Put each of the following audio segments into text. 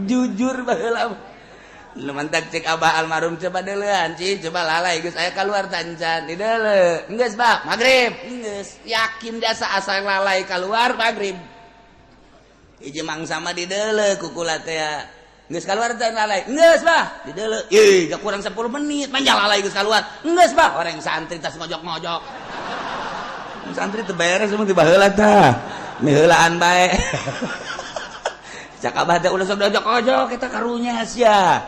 jujur baheula lu mantak cek abah almarhum coba deulean coba lalai geus aya keluar tancan di deuleu geus bah magrib geus yakin dasa asal lalai keluar magrib hiji mangsa mah di deuleu kukula teh geus keluar tan lalai geus bah di deuleu gak kurang 10 menit manja lalai geus keluar geus bah orang santri tas ngojok-ngojok santri teu beres mah di baheula tah miheulaan bae cak abah teh ulah sok ojok-ojok eta karunya sia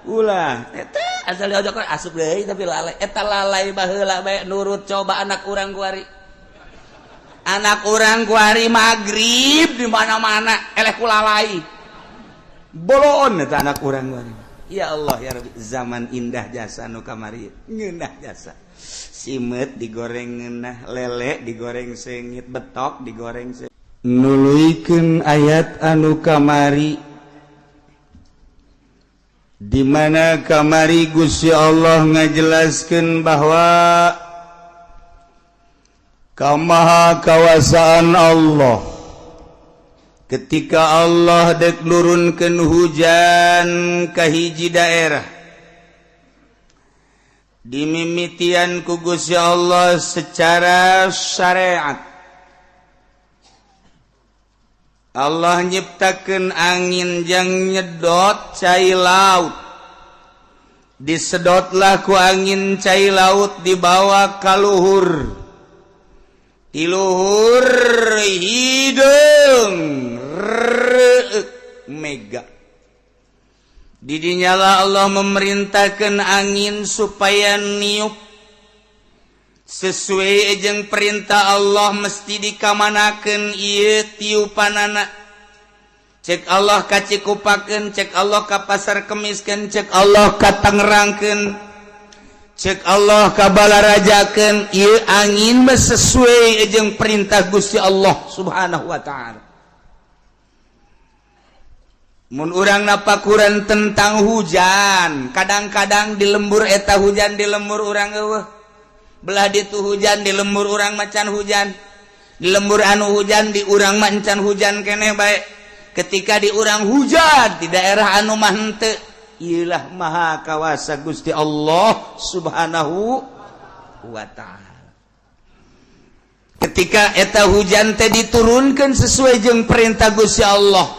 ulah eta asal ojok asup deui tapi lalai eta lalai baheula bae nurut coba anak urang kuari magrib di mana-mana eleh ku lalai boloon eta anak urang kuari ya Allah ya Rabbi zaman indah jasa nu kamari ngeunah jasa simet digoreng ngeunah lele digoreng seungit betok digoreng nuluikeun ayat anu kamari di mana kamari Gusti Allah ngajelaskeun bahwa kamaha kawasaan Allah ketika Allah dek nurunkeun hujan ka hiji daerah dimimitian ku Gusti Allah secara syariat Allah nyiptakeun angin jang nyedot cai laut disedotlah ku angin cai laut dibawa ka luhur di luhur hideung mega di dinyala Allah memerintahkeun angin supaya niup sesuai jeung perintah Allah mesti dikamanakeun ieu tiupanana cek Allah kacikupakeun cek Allah ka pasar kemiskeun cek Allah ka tangerangkeun cek Allah ka balarajakeun ieu angin mah sesuai jeung perintah Gusti Allah Subhanahu wa taala mun urang napakuran tentang hujan kadang-kadang di lembur eta hujan di lembur urang eueuh belah ditu hujan di lembur urang macan hujan di lembur anu hujan di urang macan hujan keneh bae ketika di urang hujan di daerah anu mah henteu ieulah maha kawasa Gusti Allah Subhanahu wa taala ketika eta hujan teh diturunkeun sesuai jeung perintah Gusti Allah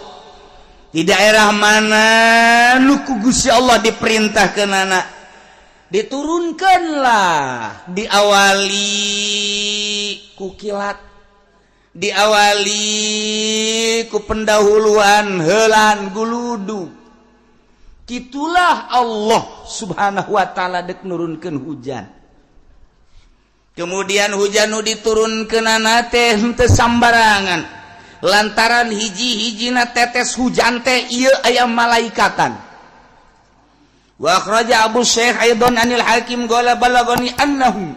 di daerah mana nu ku Gusti Allah diperintahkeunana diturunkanlah diawali ku kilat diawali ku pendahuluan helan guludu kitulah Allah Subhanahu wa taala dek nurunkeun hujan kemudian hujan nu diturunkeunana teh henteu sambarangan lantaran hiji-hijina tetes hujan teh ieu aya malaikatan wa akhraja Abu Syekh aidan anil Hakim qala balagani annahu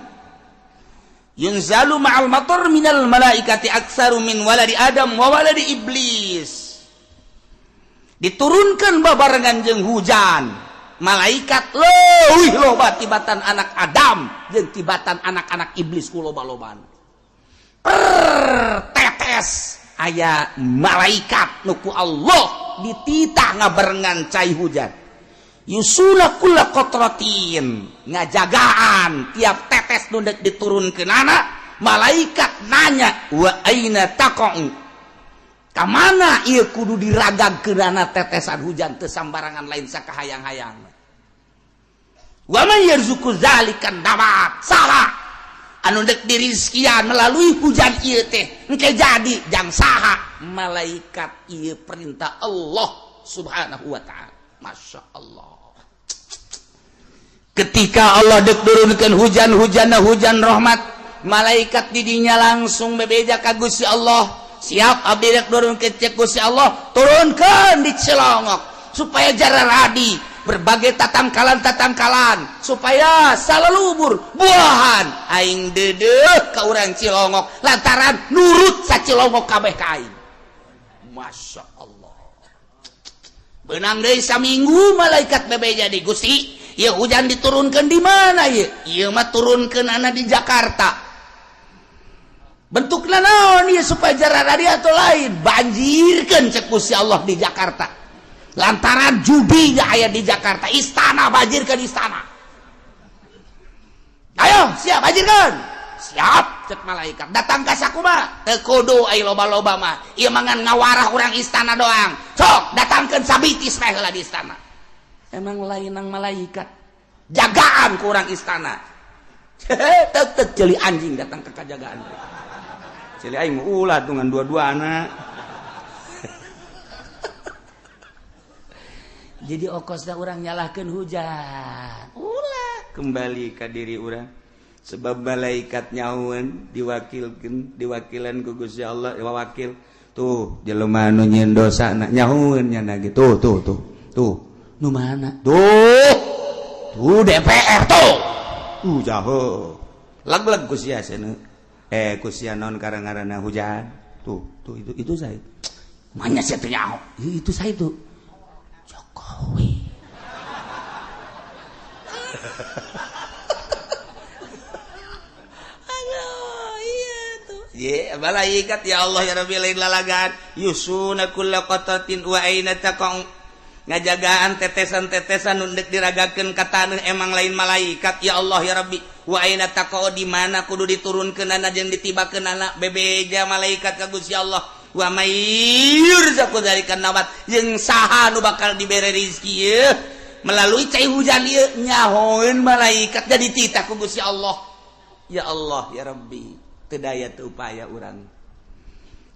yunzalu ma'al matar minal malaikati aktsaru min waladi Adam wa waladi Iblis diturunkan babarengan jeung hujan malaikat leuwih loba tibatan anak Adam jeung tibatan anak-anak Iblis ku loba-lobaan per tetes aya malaikat nu ku Allah dititah ngabarengan cai hujan yusula kulla qatratin ngajagaan tiap tetes nu dek diturunkeun anak malaikat nanya wa aina taqa'u ka mana ieu kudu diragagkeunana tetesan hujan teu sambarangan lain sakahayang-hayang wa man yarzuqu zalikan damat saha anu dek dirizkian melalui hujan ieu teh engke jadi jang saha malaikat ieu perintah Allah Subhanahu wa taala masya Allah ketika Allah dek turunkeun hujan rahmat malaikat didinya langsung bebeja ka Gusti Allah siap abdi dek turunkeun cek Gusti Allah turunkeun di Cilongok supaya jararadi berbagai tatangkalan supaya salelubur buahan aing deudeuh ka urang Cilongok lantaran nurut sa Cilongok kabeh ka aing masya Allah beunang deui saminggu malaikat bebeja di Gusti ieu hujan diturunkeun di mana ieu? Ieu mah turunkeun ana di Jakarta. Bentukna naon ieu supaya jararadi atau lain? Banjirkeun cek Gusti Allah di Jakarta. lantaran judi aya di Jakarta istana banjirkeun istana. Ayo siap banjirkeun siap cek malaikat datang ka sakumaha teu kudu aya loba-loba mah ieu mangan ngawarah urang istana doang sok datangkeun sabitis teh heula di istana. Emang lainang malaikat jagaan ku urang istana tek celi anjing datang ke kajagaan celi aing ulah dengan dua-duana. Jadi okosna urang nyalahkeun hujan ulah kembali ka diri urang sebab malaikat nyaun diwakilan ku Gusti Allah wakil tuh jelema anu nyieun dosa nyaun nya gitu tuh nu mana tuh DPR tuh jauh lag-lag ku sia cenah ku sia naon karangaranna hujan tuh itu saya manya sia teh nyaho itu saya itu Jokowi. Aduh, iya tuh. Ye, malaikat ya Allah ya Rabbi lain lalagan. Yusuna kulla qatatin wa aina taqang. Ngajagaan tetesan-tetesan nundek diragakeun ka taneuh emang lain malaikat ya Allah ya Rabbi. Wa aina taqau di mana kudu diturunkeunana jeung ditibakeunana bebeja malaikat ka Gusti Allah. Wa mayyur zaku darikan nawat jeung saha nu bakal dibere rezeki ye melalui cai hujan ieu nyahoeun malaikat jadi titah ku Gusti Allah. Ya Allah ya Rabbi teu daya teu upaya urang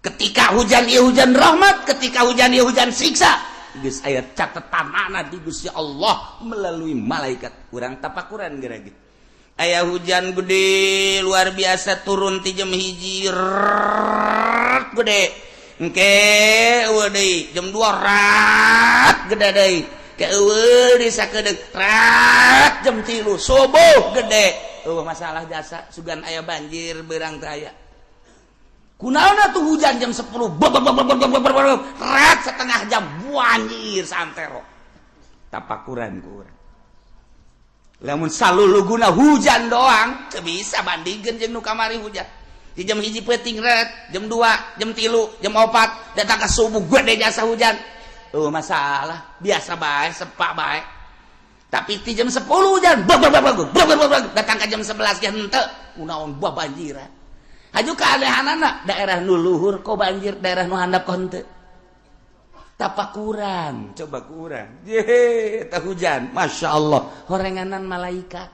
ketika hujan ieu hujan rahmat ketika hujan ieu hujan siksa geus aya catetanana di Gusti Allah melalui malaikat urang tapakuran geura gitu aya hujan gede luar biasa turun ti jam 1 gede engke eueuh deui jam 2 rat gede deui ke eueuh di sakedeuk rat jam 3 subuh gede masalah jasa sugan aya banjir beurang teh aya kunaonna tuh hujan jam 10 rat setengah jam banjir santero tapakuran ku urang lamun saluluguna hujan doang teu bisa bandingkeun jeung nu kamari hujan di jam 1 peuting ret jam 2 jam 3 jam 4 datang ke subuh gede jasa hujan masalah biasa bae sepak bae tapi di jam 10 hujan datang ke jam 11 ge henteu kunaon buah banjir haju keanehanana daerah nu luhur kok banjir daerah nu handap kok henteu tapakuran coba kurang ye tah hujan Masya Allah horenganan malaikat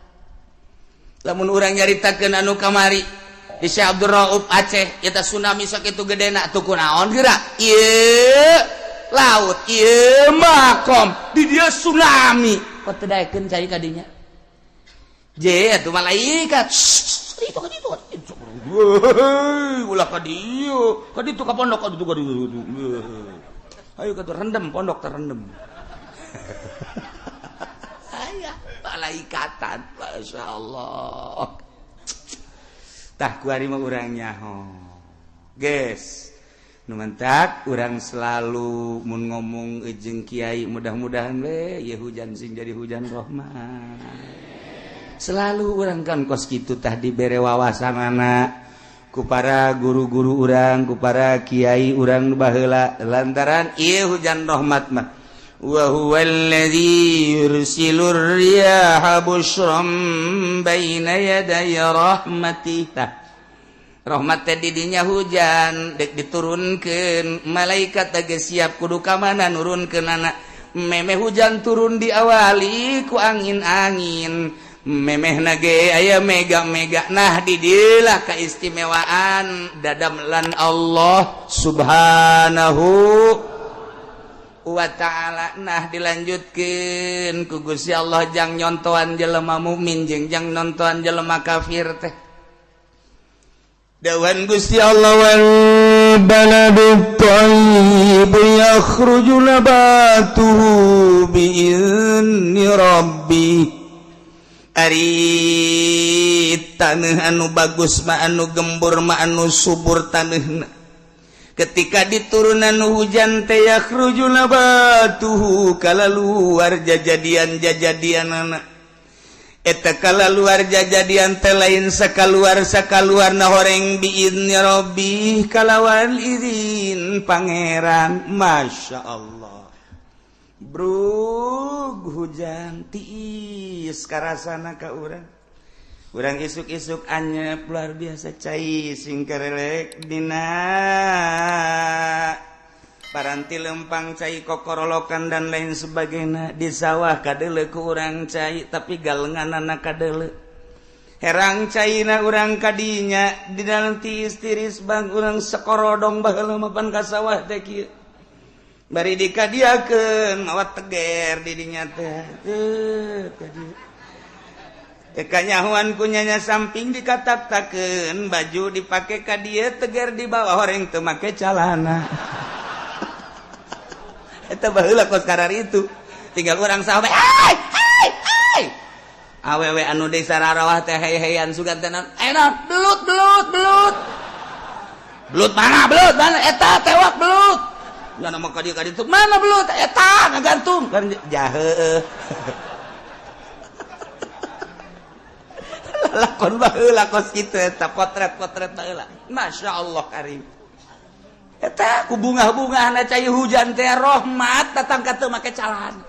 lamun urang nyaritakeun anu kamari di Syekh Abdul Rauf Aceh eta tsunami sakitu gedena tuh kunaon geura ieu laut ieu makom di dieu tsunami kok teu daekeun cai ka dinya je atuh malaikat itu ka ditu ulah ka dieu ka ditu ka pondok ka ditu ayo ka rendem pondok terendem aya malaikatan Masya Allah tah kuari mah urang nyaho geus nu mentak urang selalu mun ngomong jeung kiai mudah-mudahan we ye hujan sing jadi hujan rahmat selalu urang kan kos kitu tah dibere wawasanana ku para guru-guru urang ku para kiai urang nu baheula lantaran ieu hujan rahmat mah wa huwallazi yursilur riyaha busyram baina yaday rahmatih rahmat teh didinya hujan dek diturunkeun malaikat geus siap kudu ka mana nurunkeunana memeh hujan turun diawali ku angin-angin memehna ge aya mega-mega nah di dieu lah kaistimewaan dadamelan Allah subhanahu wa ta'ala nah dilanjutkeun ku Gusti Allah jang nyontoan jelema mukmin jeung jang nontoan jelema kafir teh dawan Gusti Allah wal baladut thayyib yakhruju nabatuhu bi idzni rabbih ari taneuh anu bagus mah anu gembur mah anu subur taneuna ketika diturunan hujan teh yakhruju nabatuhu kalaluar jajadian-jajadianana eta kalaluar jajadian teh lain sakaluar-sakaluarna horeng biidzni rabbih kalawan izin pangeran Masya Allah Bro hujan tiis karasana ka urang isuk-isuk anyep luar biasa cai sing kerelek dina paranti lempang cai kokorolokan dan lain sebagainya di sawah kadele ku urang cai tapi galenganana kadele herang caina urang kadinya di dalam tiris bang urang sekorodong baheula mapan ka sawah teh kieu bari dikadiakeun mawa teger di dinya teh kanyahuan kunyanya samping dikatak-takeun baju dipake ka dieu teger di bawah horeng teu make calana eta baheula kos karar itu tinggal urang sahabat awewe anu deui sararawah teh hei-heian sugantenan enak belut mana eta tewak belut nya nama ka dieu kaditu mana belut eta ngagantung kan jaheuh lakon baheula kos kitu eta potret baheula masyaallah karim eta ku bunga-bungahna cai hujan teh rahmat datang ka teu make calana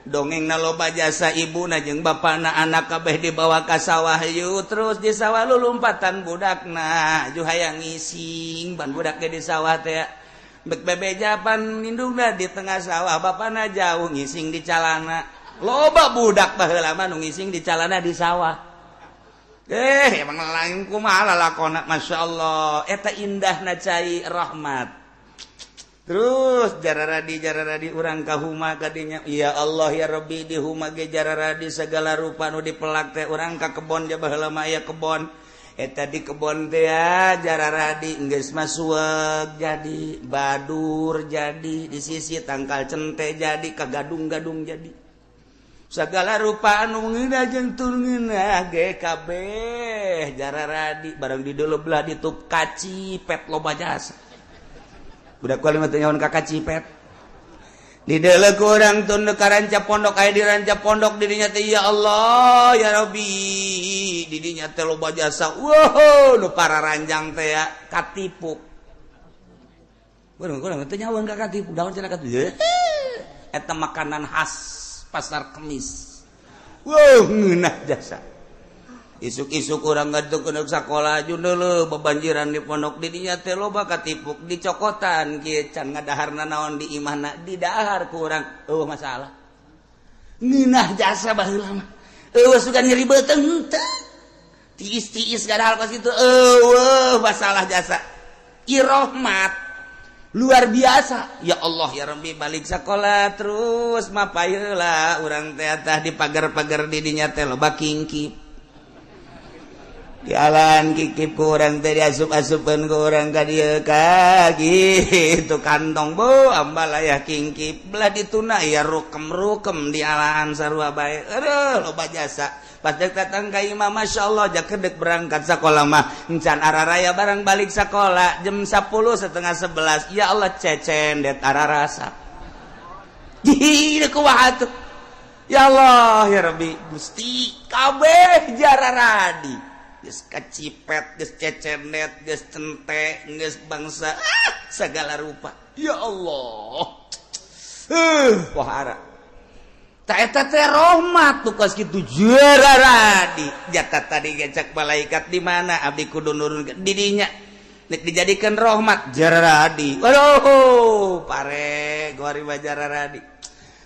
dongengna loba jasa ibuna jeung bapana anak kabeh dibawa ka sawah yu terus di sawah lulumpatan budakna ju hayang ngising ban budak ge di sawah teh bek bebejapan indungna di tengah sawah bapana jauh ngising di calana loba budak baheula mah nu ngising di calana di sawah emang lain kumaha lalakonna masyaallah eta indahna cai rahmat terus jararadi urang ka huma kadinya ya Allah ya Rabbi di huma ge jararadi segala rupa nu dipelak teh urang ka kebon ja baheula mah aya kebon eta di kebon teh jararadi geus masueg jadi badur jadi di sisi tangkal cente jadi kagadung-gadung jadi sagala rupa anu ngeuna jeung tulngeuna ge kabeh jararadi barang di deuleu belah ditup kacipet loba jasa budak kalimat nyawan ka kacipet di deuleu ku urang tunduk ka ranca pondok aya di ranca pondok di dinya teh ya Allah ya Rabbi di dinya teh loba jasa wow nu pararanjang teh ya katipuk urang teh nyawan ka katipuk daon cenah katipuk eta makanan khas pasar kemis wow ngeunah jasa isuk-isuk urang gaduk keunuk sakola jundeuleu bebanjiran di pondok di dinya teh loba katipuk dicokotan kieu can ngadaharna naon di imahna didahar ku urang eueuh masalah ngeunah jasa baheula mah eueuh sugan nyeri beuteung teh tiis-tiis gadahar kos kitu eueuh masalah jasa irahmat luar biasa ya Allah ya Rabbi balik sekolah terus mapayeula urang teh tah di pagar-pagar di dinya teh loba kingkip dialan kikip ku urang teh diasup-asupkeun ku urang ka dieu ka kitu kantong bu ambal aya kingkip belah dituna ya rukem-rukem dialaan sarua bae aduh loba jasa pas dek datang ka imam masyaallah jak kedek berangkat sekolah mah encan araraya barang balik sekolah jam 10:30 ya Allah cecen det ararasa di kumaha atuh ya Allah ya Rabbi Gusti kabeh jararadi geus kacipet geus cecenet geus cente geus bangsa segala rupa ya Allah wahara ta eta teh rahmat tuh kos kitu jararadi jatah tadi gecek malaikat di mana abdi kudu nurun di dinya nek dijadikeun rahmat jararadi waduh pare gori jararadi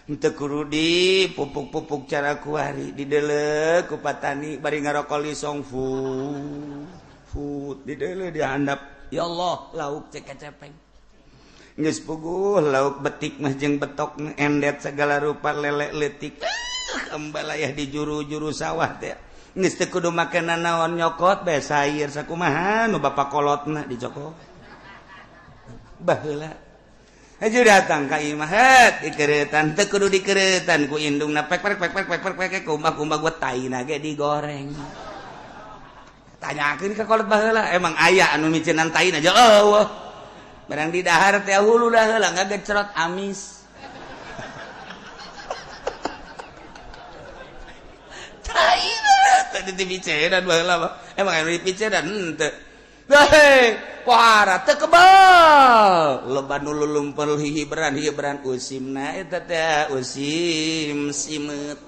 henteu kudu di pupuk-pupuk cara kuari dideuleu ku patani bari ngarokol lisong fu dideuleu dihandap ya Allah lauk cek kecepeng geus puguh lauk betik mah jeung betok endet segala rupa lele leutik ambalayah di juru-juru sawah teh geus teu kudu make naon nyokot bae sair sakumaha nu bapa kolotna dicokot baheula aju datang ka imah dikeuretan teu kudu dikeuretan ku indungna pek kumbah-kumbah gua taina ge digoreng tanyakeun ka kolot baheula emang aya anu micenan taina aja eueuh barang di dahar teh hulu dah heula ngagecrot amis taina tadi dipiceran baheula emang anu dipiceran henteu pohara teu kebal loba nu lulumpel hiberan usimna eta teh usim simet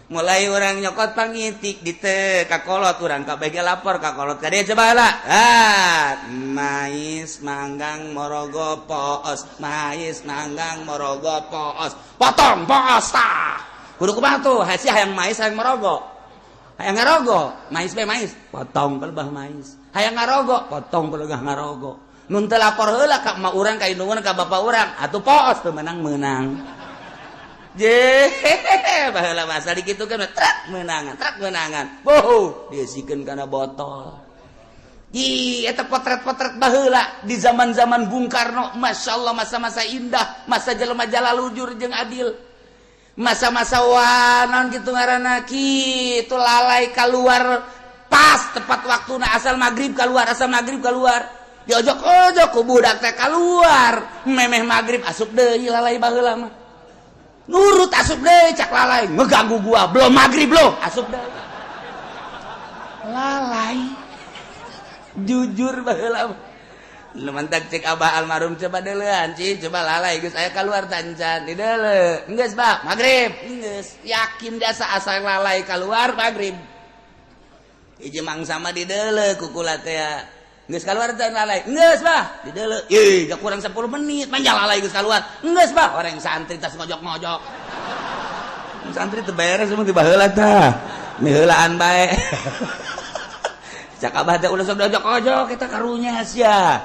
mulai orang nyokot pangitik di teu kakolot urang kabege lapor kakolot ka dieu coba heula mais manggang morogo poos mais manggang morogo poos potong poos tah kudu kumaha tuh hasi hayang mais hayang morogo hayang ngarogo mais be mais potong kelebah mais hayang ngarogo potong pelugah ngarogo nun teu lapor heula ka emak urang ka indungeun ka bapak urang atuh poos teu menang je baheula masa dikitukeun trak menangan boh diisikeun kana botol ih eta potret-potret baheula di zaman-zaman Bung Karno masyaallah masa-masa indah masa jelema jalalujur jeung adil masa-masa wanon gitu ngaranna kitu lalai keluar pas tepat waktuna asal maghrib keluar diojok-ojok ku budak teh keluar memeh maghrib asup deui lalai baheula mah nurut asup deui cak lalai ngeganggu gua belum maghrib lo asup deui lalai jujur baheula lu mantak cek abah almarhum coba deulean coba lalai geus aya keluar tancan di deuleu geus bah maghrib geus yakin dasa asal lalai keluar maghrib hiji mangsa mah di deuleu kukula teh geus kaluar teh lalai geus bah di deuleu ih gak kurang 10 menit manja lalai geus kaluar geus bah orang santri tas ngojok-ngojok santri teu beres mah ti baheula tah miheulaan bae cak abah teh ulah sok diojok-ojok eta karunya sia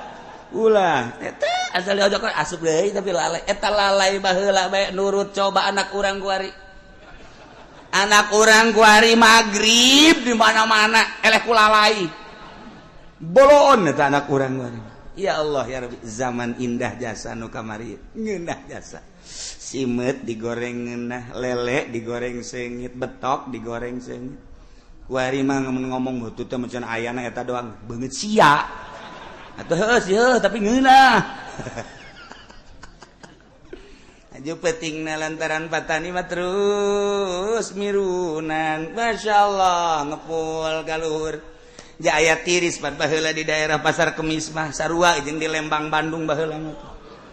ulah eta asal diojok asup deui tapi lalai eta lalai baheula bae nurut coba anak urang kuari maghrib di mana-mana eleh ku lalai boloon eta anak urang kuari ya Allah ya Rabbi zaman indah jasa nu kamari ngeunah jasa simet digoreng ngeunah lele digoreng seungit betok digoreng seungit kuari mah ngomong beutu teh macan ayana eta doang beungeut sia atuh heuh sih tapi ngeunah aju petingna lantaran patani mah terus mirunan masyaallah ngepul galuhur ja aya tiris pan baheula di daerah Pasar Kemis mah sarua jeung di Lembang Bandung baheula mah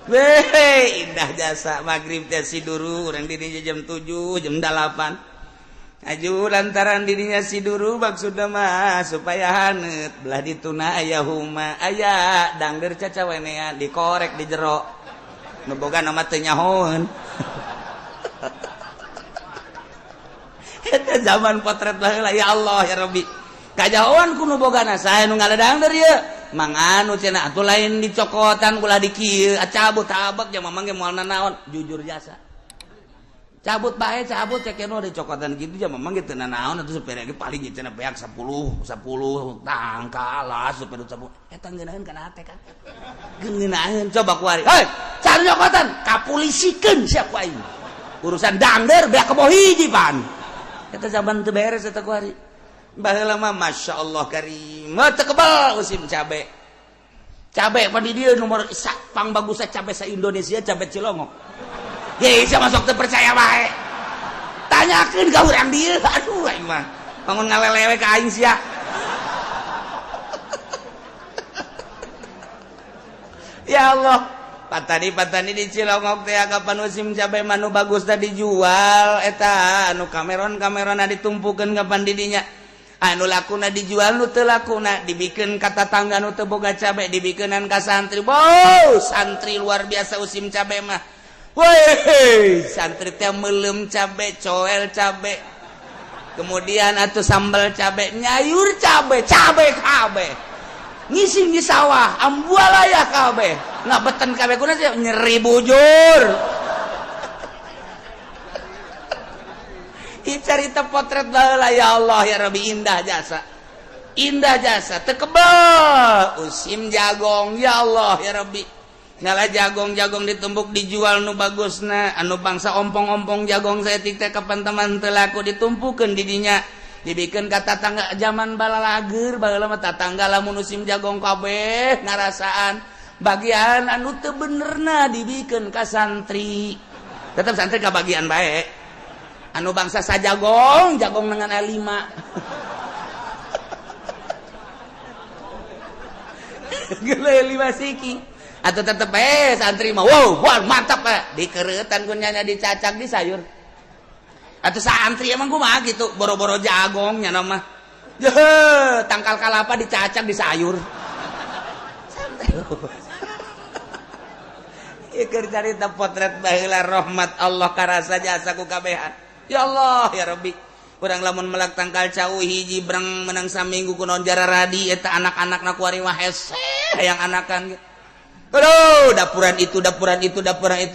weh indah jasa maghrib teh siduru urang di dinya jam 7 jam 8 aju lantaran dirinya siduru maksudna mah supaya haneut belah dituna aya huma aya dangdeur cacawenean dikorek di jero nu boga nama teu nyahoeun eta zaman potret baheula ya Allah ya Rabbi kajahoan ku nu bogana sae nu ngaledang deur ieu manganu cenah atuh lain dicokotan ulah di kieu cabut tabak jeung mamang ge moalna naon jujur jasa cabut bae cabut cek eno dicokotan kitu jeung mamang ge teu naon atuh sepere ge paling cenah beak 10 tangkalas sepeda 10 eta ngeunaheun kana hate kan ngeunaheun coba kuari hei cari nyokotan kapulisikeun sia ku aing urusan dangdeur beak kebo hiji pan eta zaman teu beres eta kuari baheula mah masyaallah karim teu kebal usim cabe pan di dieu nomor pang bagusna cabe sa Indonesia cabe Cilongok ye sia masuk teu percaya bae tanyakeun ka urang dieu aduh aing mah bangun ngalelewe ka aing sia ya Allah patani di Cilongok teh kapan musim cabe manu bagus teh dijual eta anu kameron-kamerona ditumpukeun kapan di dinya anu lakuna dijual nu teu lakuna dibikeun ka tatangga nu teu boga cabe dibikeunan ka santri santri luar biasa usim cabe mah weh santri teh meulem cabe coel cabe kemudian atuh sambal cabe nyayur cabe kabeh ngising di sawah ambualaya kabeh ngabeten kabeh kunaon nyeri bujur carita potret baheula ya Allah ya Rabbi indah jasa teu kebal usim jagong ya Allah ya Rabbi ngala jagong ditumbuk dijual nu bagusna anu bangsa ompong-ompong jagong saeutik teh kapan teman teu laku ditumpukeun di dinya dibikeun ka tatangga zaman balalager baheula mah tatangga lamun musim jagong kabeh ngarasaan bagian anu teu benerna dibikeun ka santri tetep santri kabagian bae anu bangsa sajagong dengan A5 geuleuh 5 siki atau tetep santri mah wow mantap dikeureutan ku nya dicacak di sayur atau santri emang kumaha gitu boro-boro jagong nya mah tangkal kalapa dicacak di sayur Ikir carita potret baheula rahmat Allah karasa jasa ku kabehan. Ya Allah ya Rabbi. Urang lamun melak tangkal cau hiji berang menang saminggu kunaon jara radi eta anak-anakna ku ari mah hese hayang anakan. Aduh, dapuran itu.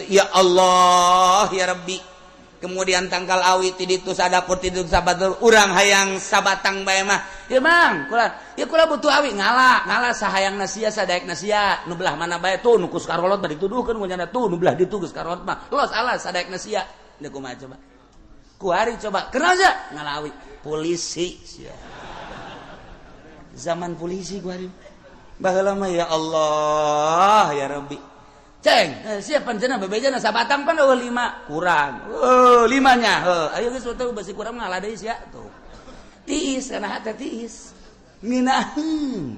Ya Allah ya Rabbi. Kemudian tangkal awi ti ditu sadapur ti ditu sabatur urang hayang sabatang bae mah. Ya Mang, kula butuh awi ngalah sahayang nasia sadaek nasia nu belah mana bae tuh nu kus karolot bari dituduhkeun ku nyana tuh nu belah ditu geus karolot mah. Los alas sadaek nasia. Da kumaha coba? Ku ari coba. Kenal aja ngalawi polisi. Zaman polisi ku ari. Baheula mah ya Allah ya Rabbi. Ceng, siapa cenah bebejana sabatang pan 5 kurang. 5-nya. Ayo geus tuh basi kurang ngalah deui sia tuh. Tiis kana hate tiis. Mina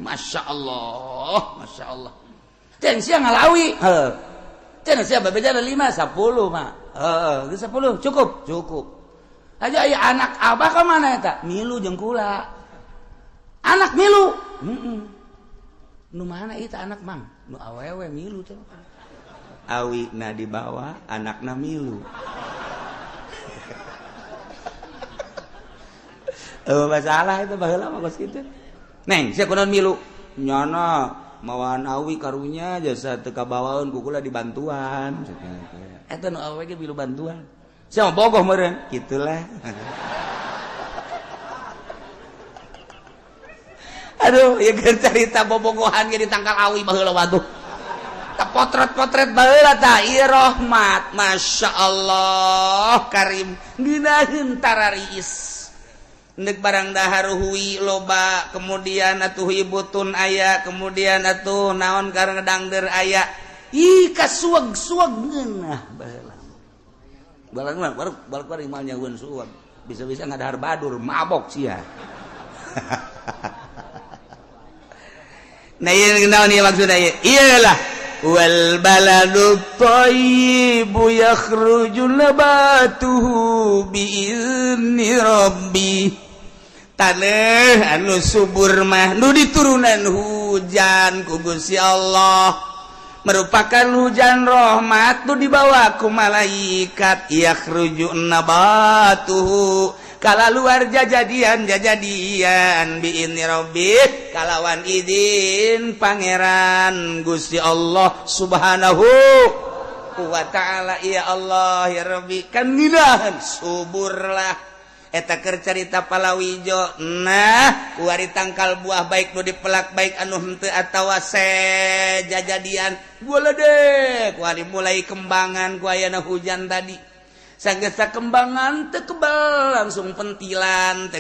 Masya Allah. Ceng sia ngalawi. Ceng sia bebejana 5 10 mah. Geus 10 cukup. Aja aya anak abah ka mana eta? Milu jeung kula. Anak milu. Nu mana eta anak Mang? Nu awewe milu teh. Awi na di bawah anakna milu. Masalah itu baheula mah geus kitu. Neng, sia kunaon milu? Nyana mawan awi karunya jasa teu kabawaeun ku kula dibantuan. Eta nu awewe ge milu bantuan. Sia mah bogoh meureun, kitulah. Aduh, ya keur carita bobogohan ge di tangkal awi baheula waduh. Potret baheula tah ieu rahmat Masya Allah karim ginaheun tarariis neuk barang dahar hui loba kemudian atuh ibutun aya kemudian atuh naon kareng dangder aya ih kasuag-suag ngeunah baheula balang baru imal nyaweun suag bisa-bisa ngadahar badur mabok sia nah ieu naon ieu maksudna ieu iyalah wal baladu thayyibu yakhruju nabatuhu bi'izni rabbi tanah anu subur mah nu diturunan hujan ku Gusti Allah merupakan hujan rahmat nu dibawa ku malaikat yakhruju nabatuhu kala luar jajadian bi'idzni rabbih kalawan izin pangeran Gusti Allah subhanahu wa ta'ala. Ya Allah ya Rabbi kan nginahan subur lah eta keur carita palawijo nah ku ari tangkal buah baik nu dipelak baik anu henteu atawa jajadian bola deh ku ari mulai kembangan ku ayana hujan tadi sanggesa kembangan tekebal langsung pentilan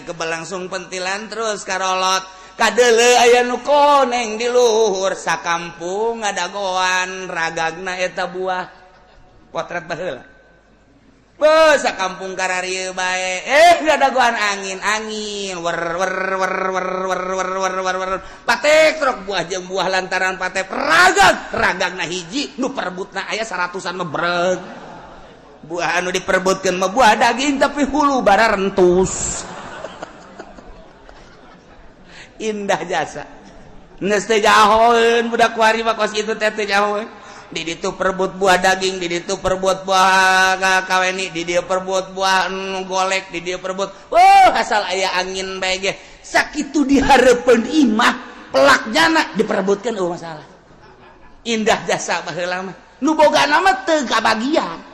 terus karolot kadeuleu aya nu koneng di luhur sakampung ngadagoan ragagna eta buah potret baheula sakampung kararieu bae ngadagoan angin wer patek trok buah jeung buah lantaran patek ragagna hiji nu perebutna aya 100-an mebreg buah anu diperebutkeun mah buah daging tapi hulu bara rentus. Indah jasa. Geus teh jahoeun budak kuari mah kos kitu teh teh jahoeun. Di ditu perebut buah daging, di ditu perebut buah kaweni, di dieu perebut buah anu golek, di dieu perebut. Asal aya angin bae ge. Sakitu dihareupeun imah pelakjana diperebutkeun masalah. Indah jasa baheula mah. Nu bogana mah teu kabagian.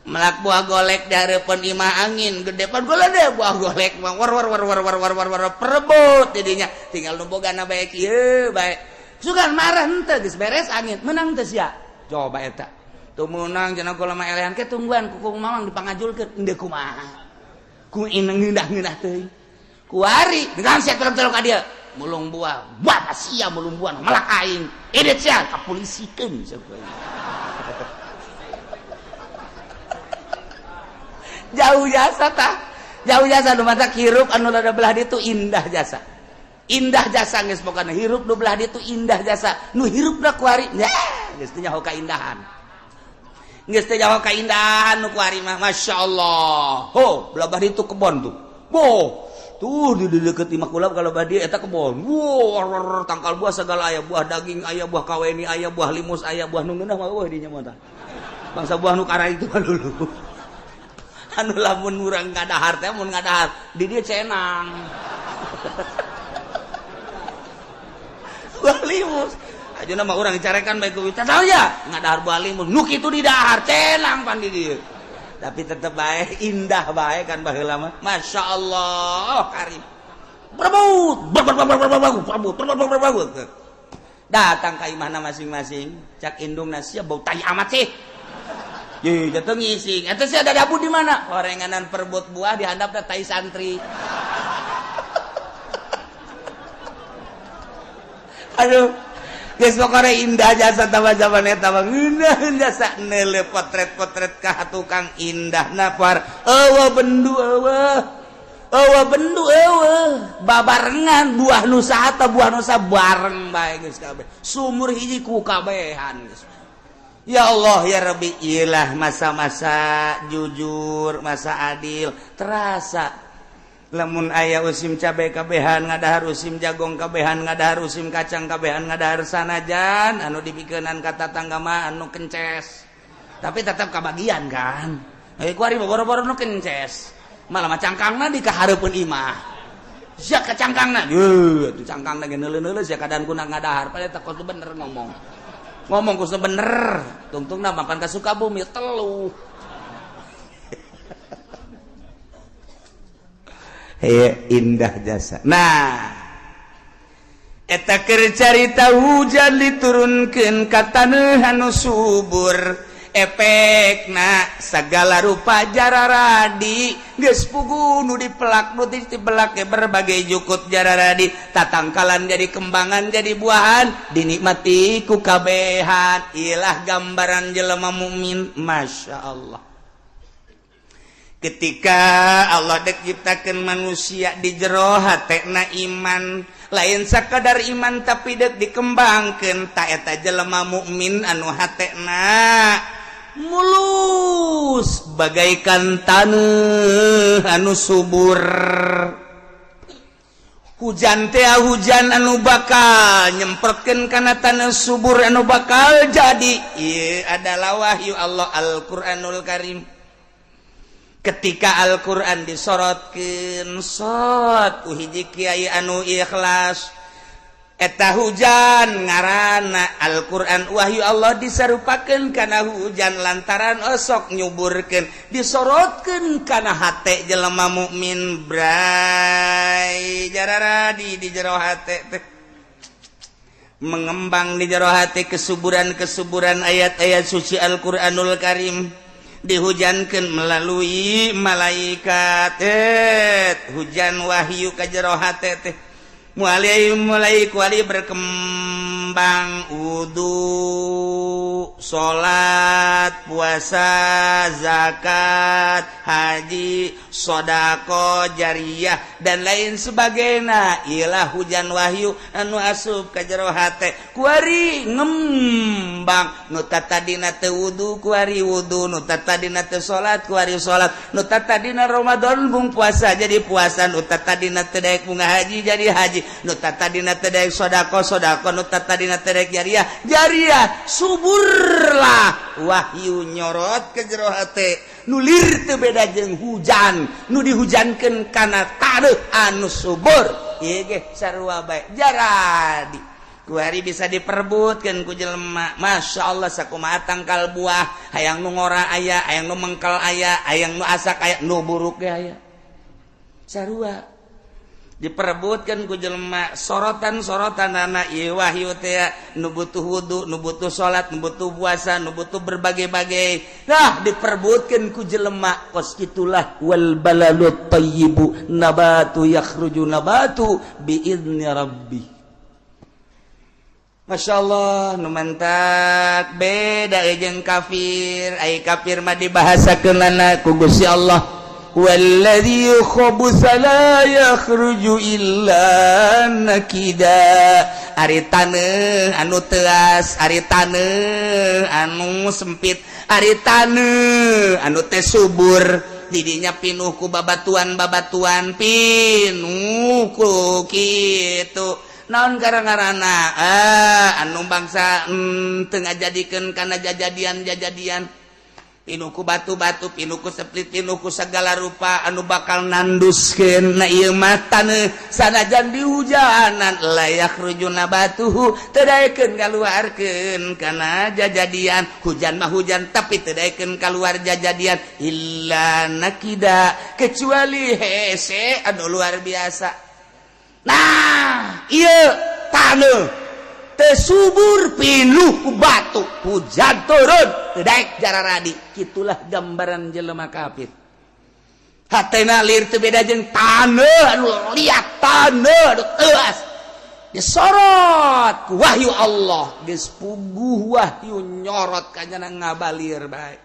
Melak buah golek dihareupeun imah angin gede pan gola deh buah golek war perebut didinya tinggal nu bogana bae kieu bae sugan marah henteu geus beres angin menang teu sia coba eta tuh menang cenah kula mah elehan ke tungguan ku mamang dipangajulkeun endeu kumaha ku ngeundah-ngeundah teuing ku ari dengan sia telok-telok ka dieu mulung buah sia mulung buah malak aing edet sia ka polisikeun sakuy jauh jasa nu mata kirup anu rada belah ditu indah jasa indah jasa geus pokona hirup nu belah ditu indah jasa nu hirupna kuari nya geus teu nyaho kaindahan geus teu nyaho kaindahan nu kuari mah masyaallah ho belah ditu kebon tuh boh tuh di deket imah kula kalau badi eta kebon wow tangkal buah segala aya buah daging aya buah kaweni aya buah limus aya buah nu ngeunah mah eueuh dinya mah tah bangsa buah nu kara itu mah dulu anu lamun urang ngadahar teh mun ngadahar di dieu cenang buah limus ajeuna mah urang dicarekan bae ku tah ya ngadahar buah limus nu kitu di dahar cenang pan di dieu tapi tetep bae indah bae kan baheula mah masyaallah karim berbau datang ka imahna masing-masing cak indungna sia bau tai amat sih ye jatuh ngising eta sih ada dabu di mana gorenganan perebut buah di handapna tai santri aduh geus pokona indah jasa zaman eta mah indah jasa neule potret-potret ka tukang indah napar eueuh bendu eueuh babarengan buah nu saha teh buah nu bareng bae geus kabeh sumur hiji ku kabehan geus ya Allah ya Rabbi iyalah masa-masa jujur masa adil terasa lamun aya usim cabe kabehan ngadahar usim jagong kabehan ngadahar usim kacang kabehan ngadahar sanajan anu dibikeunan ka tatangga mah anu kences tapi tetap kabagian kan kuari boro-boro nu kences malah mah cangkangna dikahareupeun imah sia ka cangkangna tuh cangkangna ge neuleuh-neuleuh sia kadan kuna ngadahar padahal teh kudu bener ngomong kudu bener tungtungna makan ka Sukabumi telu indah jasa nah eta keur carita hujan diturunkeun ka taneuh anu subur efekna sagala rupa jararadi geus pugu nu dipelak nu dibelak ge berbagai jukut jararadi tatangkalan jadi kembangan jadi buahan dinikmati ku kabehan ilah gambaran jelema mukmin masyaallah ketika Allah dek ciptakeun manusia di jero hatena iman lain sakadar iman tapi dek dikembangkeun ta eta jelema mukmin anu hatena mulus bagaikan taneuh anu subur hujan teh hujan anu bakal nyemprotkeun kana taneuh subur anu bakal jadi ieu adalah wahyu Allah Al-Qur'anul Karim ketika Al-Quran disorotkeun sot ku hiji kiai anu ikhlas eta hujan ngaranna Al-Quran wahyu Allah disarupakeun kana hujan lantaran osok nyuburkeun disorotkeun kana hate jelema mukmin bray jararadi di jero hate teh mengembang di jero hate kesuburan-kesuburan ayat-ayat suci Al-Qur'anul Karim dihujankeun melalui malaikat hujan wahyu ka jero hate teh mulai kuali berkembang wudu salat puasa zakat haji sodako jariyah dan lain sebagainya ialah hujan wahyu anu asup ka jero hate kuari ngembang nu tatadina teu wudu kuari wudu nu tatadina teu salat kuari salat nu tatadina Ramadan bung puasa jadi puasa nu tatadina teu daek bunga haji jadi haji nu tatadina teu daek sodako nu tatadina teu daek jariyah suburlah wahyu nyorot ke jero hate nulir teu beda jeung hujan nu dihujankeun kana taneuh anu subur ieu ge sarua bae jaradi kuari bisa diperbutkeun ku jelema masyaallah sakumaha tangkal buah hayang nu ngora aya hayang nu mengkel aya hayang nu asak aya nu buruk ge aya sarua diperebutkeun ku jelema sorotan-sorotanana ieu wahyu teh nu butuh wudu nu butuh salat nu butuh puasa nu butuh berbagai-bagai nah diperebutkeun ku jelema kos kitulah wal baladut thayyibu nabatu yakhruju nabatu biizni rabbi masyaallah nu mantak beda jeung kafir ai kafir mah dibahasakeunna ku Gusti Allah walladzi khabutha la yakhruju illa nakida. Ari taneuh anu teuas, ari taneuh anu sempit, ari taneuh anu teu subur, didinya pinuh ku babatuan-babatuan, pinuh ku kitu. Naon gara-garana anu bangsa teu ngajadikeun kana jajadian pinuh ku batu-batu, pinuh ku seplit, pinuh ku segala rupa anu bakal nanduskeun na ieu mah taneuh sanajan dihujanan layak rujuna batuhu teu daekeun kaluarkeun kana jajadian. Hujan mah hujan tapi teu daekeun kaluar jajadian illa nakida, kecuali hese anu luar biasa. Nah ieu taneuh tesubur pinuh ku batu, hujan turun teu daek jararadi. Kitulah gambaran jelema kafir. Hatena lir teu beda jeung taneuh anu liat, taneuh anu teuas disorot ku wahyu Allah, geus puguh wahyu nyorot ka jana ngabalir bae.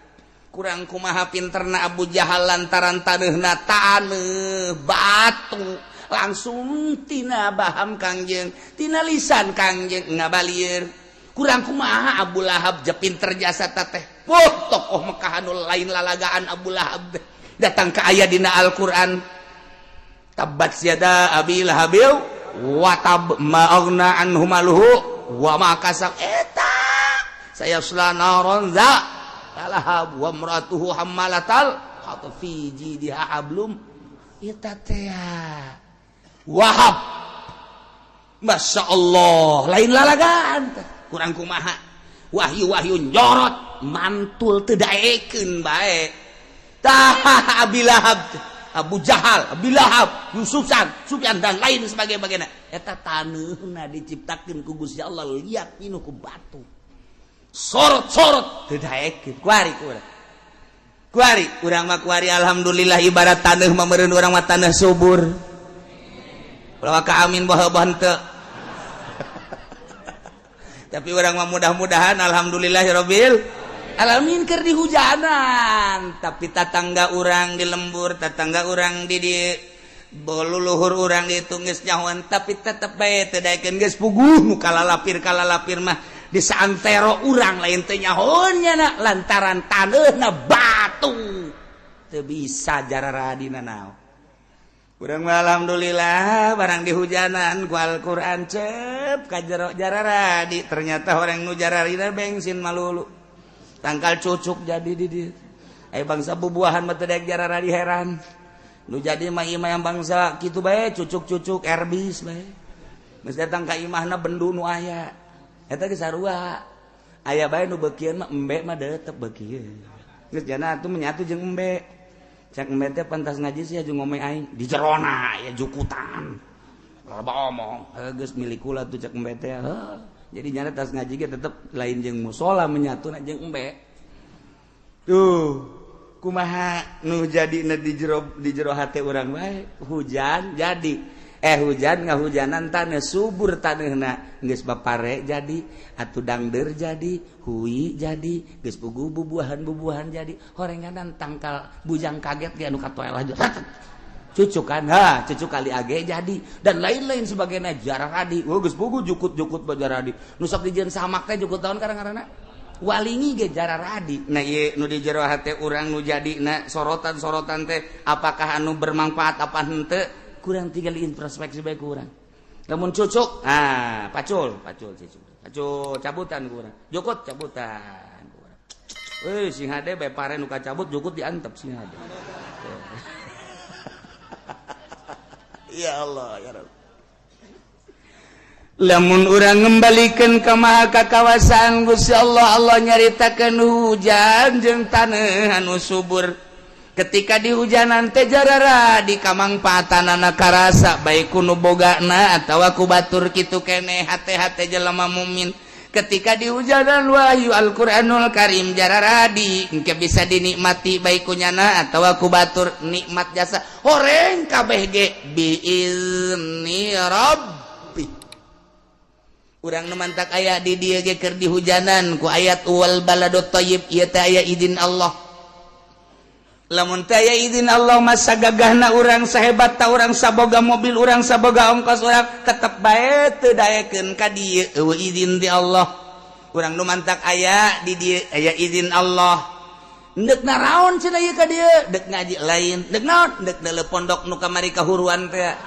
Kurang kumaha pinterna Abu Jahal lantaran taneuhna taneuh batu, langsung tina baham Kangjeng, tina lisan Kangjeng ngabalir. Kurang kumaha Abu Lahab pinter jasa teh. Tokoh Mekah anu lain lalagaan Abu Lahab datang ke aya dina Al-Qur'an. Tabbat yada Abi Lahabil wa tab ma aghna anhu maluhu wa ma kasab. Eta sayasla naron za lahab wa imratuhu hammalatal hatab fi jidha hablum. Eta teh Wahab, masya Allah, lain lalagaan. Kurang kumaha, wahyu nyorot, mantul teu daekeun bae. Tah Abi Lahab, Abu Jahal, Abi Lahab, Yusufan, Sufyan dan lain sebagainya. Eta taneuhna diciptakeun ku Gusti Allah liat pinuh ku batu. Sorot teu daekeun. Kuari urang mah kuari alhamdulillah ibarat taneuh mah meureun urang mah taneuh subur. Ulah ka amin baheubah henteu. Tapi urang mah mudah-mudahan alhamdulillahirabbil alamin keur dihujanan. Tapi tatangga urang di lembur, tatangga urang di boluluhur urang di tunggeus nyahoan, tapi tetep bae teu daekeun geus puguh nu kalalapir mah di saantero urang lain teu nyahoannya na lantaran taneuhna batu. Teu bisa jararadina naon. Urang mah alhamdulillah barang dihujanan ku Al-Qur'an cep ka jero jararadi, ternyata orang nu jararina bensin malulu. Tangkal cucuk jadi di dieu. Aya bangsa bubuahan mah teu daek jararadi heran. Nu jadi mah imah yang bangsa kitu bae cucuk-cucuk erbis bae. Geus datang ka imahna bendu nu aya. Eta geus sarua. Aya bae nu beukieun mah embe mah deutep beukieun. Geus jana atuh menyatu jeung embe. Cak embe teh pantas ngaji sih aju ngomong aing di jerona ya jukutan. Loba omong, geus milik kula tuh cak embe teh. Jadi nyana tas ngaji ge tetep lain jeung musola menyatuna jeung embe. Tuh, kumaha nu jadina di jero hate urang bae, hujan jadi. Hujan ngahujanan taneuh subur taneuhna geus bapare jadi, atuh dangdeur jadi, hui jadi, geus puguh bubuahan jadi, horenganan tangkal bujang kaget ge anu katoel aja. Cucuk kan, cucuk kali age jadi dan lain-lain sebagainya jararadi. Geus puguh jukut-jukut jararadi. Nu sok dijieun samak teh jukut taun karang-karangna. Walingi ge jararadi. Nah ieu nu di jero hate urang nu jadina sorotan-sorotan teh apakah anu bermanfaat apa henteu? Kurang tinggal introspeksi bae kurang. Lamun cucuk, pacul cucuk. Pacul cabutan kurang. Jukut cabutan kurang. Sing hade bae pare nu kacabut jukut diantep sing hade. Ya Allah ya Rabb. Lamun urang ngembalikeun ka maha kakawasaan Gusti Allah nyaritakeun hujan jeung taneuh anu subur. Ketika dihujanan teh jarara di kamangpaatanana karasa baik ku nu bogana atawa ku batur kitu keneh hate-hate jelema mukmin. Ketika dihujanan wahyu Al-Qur'anul Karim jarara di engke bisa dinikmati baik ku nyana atawa ku batur nikmat jasa horeng kabeh ge biizni rabbi. Urang nu mantak aya di dieu ge keur dihujanan ku ayat wal baladut thayyib ieu teh aya izin Allah. lamun taya izin Allah masa gagahna urang sahebat ta urang saboga mobil urang saboga ongkos urang tetep bae teu daekeun ka dieu eueuh izin ti Allah urang nu mantak aya di dieu aya izin Allah deuk naraon cenah ieu ka dieu deuk ngaji lain deuk naon deuk deuleu pondok nu kamari kahuruan teh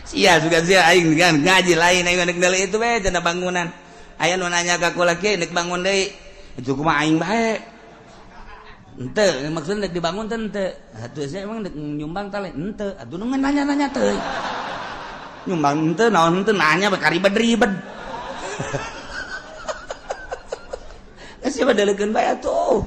sia juga sia aing kan ngaji lain aing deuk deuleu itu we cenah bangunan aya nu nanya ka kula kieu deuk bangun deui itu kumaha aing bae henteu maksudna dek dibangun teh henteu atuh saya emang dek nyumbang teh henteu atuh nu nanya-nanya teh nyumbang henteu naon henteu nanya bae karibet-ribet geus badalekeun bae atuh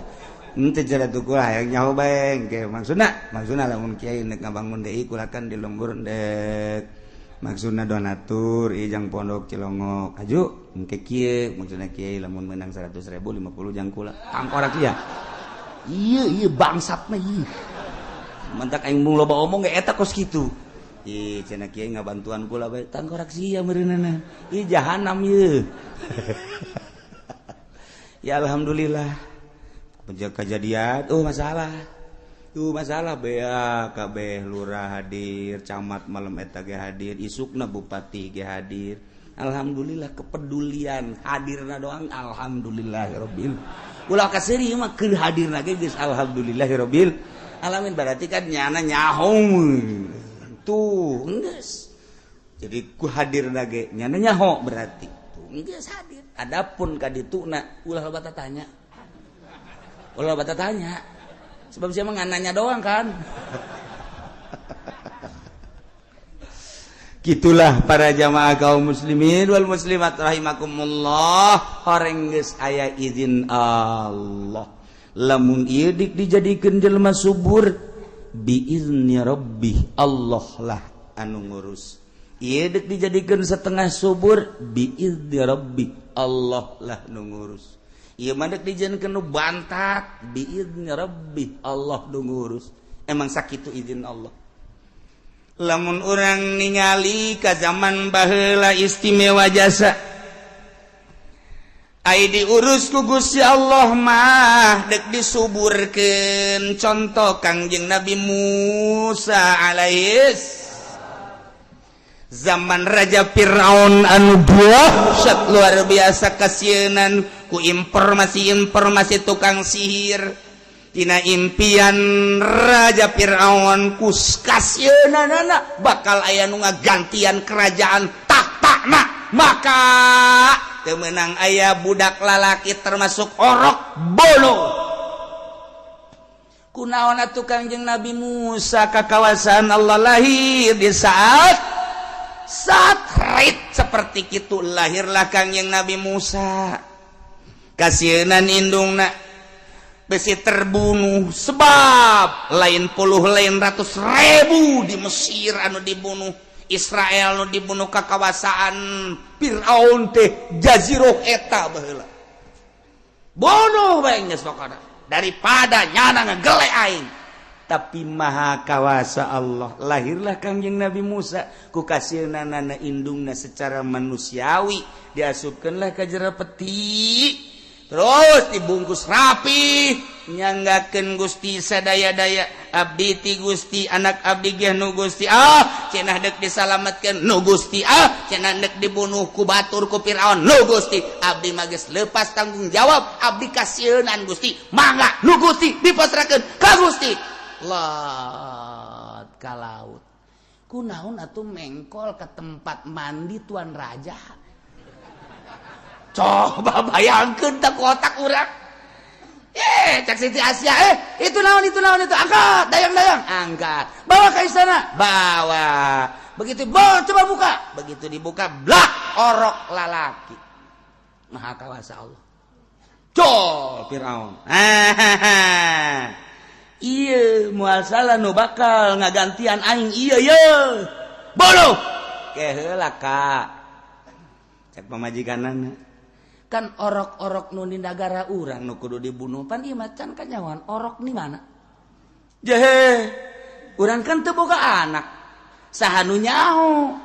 henteu cara tuh kula hayang nyaho bae engke maksudna lamun kiai nek ngabangun deui kulakan di lembur dek maksudna donatur ijang pondok Cilongok aju engke kieu maksudna kiai lamun menang 100.000 50 jang kula tangkorak ya ieu bangsatna ieu mentak aing mung loba omong ge eta kos kitu ieu cenah kiai ngabantuan kula bae tangkorak sia meureunana ieu jahanam ieu ya alhamdulillah kejadian masalah bea kabeh lurah hadir camat malam eta ge hadir isukna bupati ge hadir alhamdulillah kepedulian hadirna doang alhamdulillahirabbil ulah kaseri mah keur hadirna ge geus alhamdulillahirabbil alamin berarti kan nyana nyaho tuh geus jadi ku hadirna ge nyana nyaho berarti tuh geus hadir adapun ka dituna ulah loba tanya sebab siapa ngananya doang kan gitulah para jamaah kaum muslimin wal muslimat rahimakumullah horeng geus aya izin Allah lamun ieu dik dijadikeun jelema subur biizni rabbih Allah lah anu ngurus ieu dik dijadikeun setengah subur biizni rabbih Allah lah nu ngurus ieu mah dek dijieunkeun nu bantat biizni rabbih Allah nu ngurus emang sakitu izin Allah lamun urang ningali ka zaman baheula istimewa jasa ai diurus ku Gusti Allah mah dek disuburkeun contoh Kangjeng Nabi Musa alaihis zaman Raja Fir'aun anu dahsyat luar biasa kasienan ku informasi tukang sihir tina impian Raja Fir'aun ku kasieunana bakal aya nu ngagantian kerajaan tahta maka teu meunang aya budak lalaki termasuk orok bolo kunaon atuh Kangjeng Nabi Musa ka kawasan Allah lahir di saat rit seperti itu lahirlah Kangjeng Nabi Musa kasienan indungna besi terbunuh sebab lain puluh lain ratus ribu di Mesir anu dibunuh Israel anu dibunuh ka kawasaan Fir'aun teh jazirah eta baheula bunuh bae geus pokona daripada nyana ngegele aing tapi maha kawasa Allah lahirlah Kangjeng Nabi Musa ku kasieunana indungna secara manusiawi diasupkeunlah ka jero peti terus dibungkus rapi nyanggakeun Gusti sadaya-daya abdi ti Gusti anak abdi ge nu Gusti cenah deuk disalametkeun nu Gusti cenah deuk dibunuh ku batur ku Firaun nu Gusti abdi mah geus leupas tanggung jawab abdi kasieunaan Gusti mangga nu Gusti dipasrahkeun ka Gusti lot ka laut kunaon atuh mengkol ke tempat mandi tuan raja coba bayangkeun tak kotak urang cek Siti Asia itu naon itu angkat dayang angkat bawa ke istana bawa begitu coba buka begitu dibuka blak orok lalaki maha kawasa Allah col Firaun iya moal salah nu bakal ngagantian aing iya bolo keheula ka cek pamajikanana kan orok-orok nu di negara urang nu kudu dibunuh pan ieu macan kanyawan orok ni mana jehe urang kan teu boga anak saha nu nyaho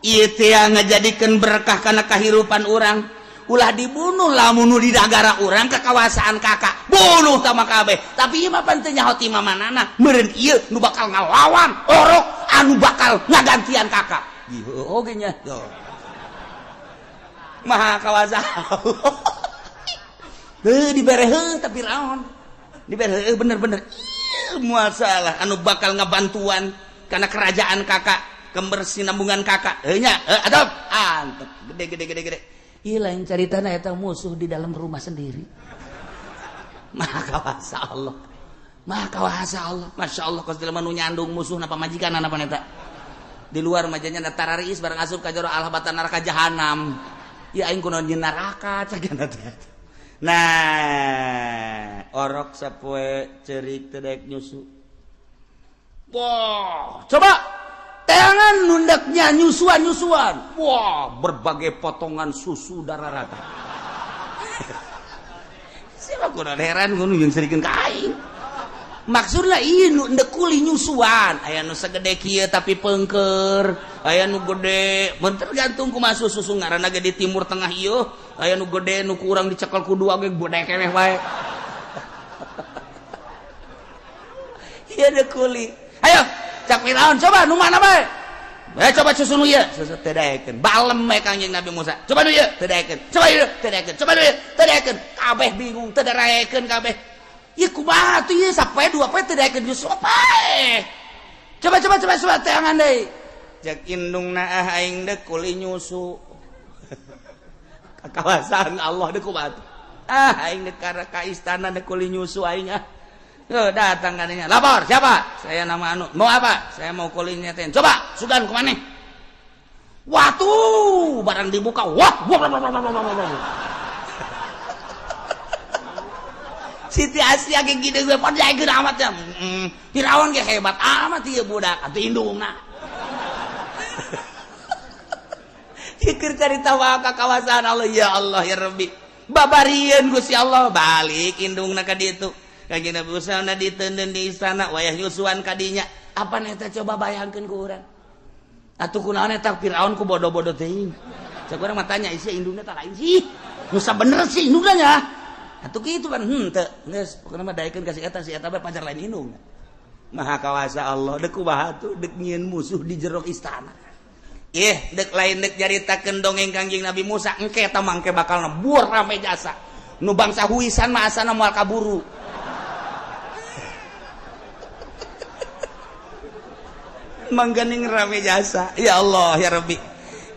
ieu teh ngajadikeun berkah kana kahirupan urang ulah dibunuh lamun nu di negara urang kekawasaan kakak bunuh tama kabeh. Tapi ieu mah panteu nyaho ti mamanana meureun ieu nu bakal ngalawan orok anu bakal ngagantian kakak. Ieu oge nya. Maha kawasa. Dibereheun tapi Firaun. Dibereheun bener-bener masalah anu bakal ngabantuan karena kerajaan kakak kember sinambungan kakak nya adab antep gede ieu lain caritana eta musuh di dalam rumah sendiri. Maha kawasa Allah Masya Allah kos jelema nu nyandung musuh na pamajikan apa eta di luar majanya da tarariis barang asup ka jero alhabatan neraka jahanam ya aing kunaon di neraka cagana teh. Nah orok sapoe ceurik teu daek nyusu. Wah, coba tangan nundaknya nyusuan. Wah, berbagai potongan susu darah rata. Siapa kurang heran ngono yang serikeun ka aing. Maksudna ieu nu ndekuli nyusuan, aya nu sagede kieu tapi peungkeur, aya nu gede, mun tergantung kumaha susu ngaranna ge di timur tengah ieu, aya nu gede nu kurang dicekel ku dua ge gede keneh wae. Ieu ndekuli. Ayo, cak Firaun, coba nu mana bae? Coba susu nu ieu, susu teu daekeun. Balem we Kangjeng Nabi Musa. Coba nu ieu, teu daekeun. Coba ieu, teu daekeun. Coba nu ieu, teu daekeun. Kabeh bingung, teu daekeun kabeh. Ieu kumaha tuh ieu sapoe dua poe teu daekeun susu pae. Coba teangan deui. Jak indungna aing deuk kuli nyusu. Kakawasan Allah deuk kumaha. Aing deuk ka istana deuk kuli nyusu aing datang katanya, lapor siapa? Saya nama anu, mau apa? Saya mau kulinya ten. Coba, sugan kemana? Watuh, barang dibuka, wah, Siti Asia kayak gitu gue pada aja amat ya. Firaun kayak hebat amat ya budak atau indungna. Ikir cerita waka kawasan Allah ya Allah ya Rabbi. Babarian Gusti Allah balik indungna ka ditu. Kanjeng Nabi Musa na diteuneun di istana wayah nyusuan kadinya. Apa eta coba bayangkeun ku urang. Atuh kunaon eta Firaun ku bodoh-bodoh teuing. Cak urang mah tanya isi indungna tah lain sih. Nu sabener sih indungna nya. Atuh kitu kan teu geus pokona mah daekeun ka si eta bae pacar lain indung. Maha kawasa Allah deuk kumaha atuh deuk nyieun musuh di jero istana. Deuk lain deuk jaritakeun dongeng Kanjeng Nabi Musa engke eta mangke bakal nebur rame jasa. Nu bangsa huisan mah asana moal kaburu. Mangganing rame jasa ya Allah ya Rabbi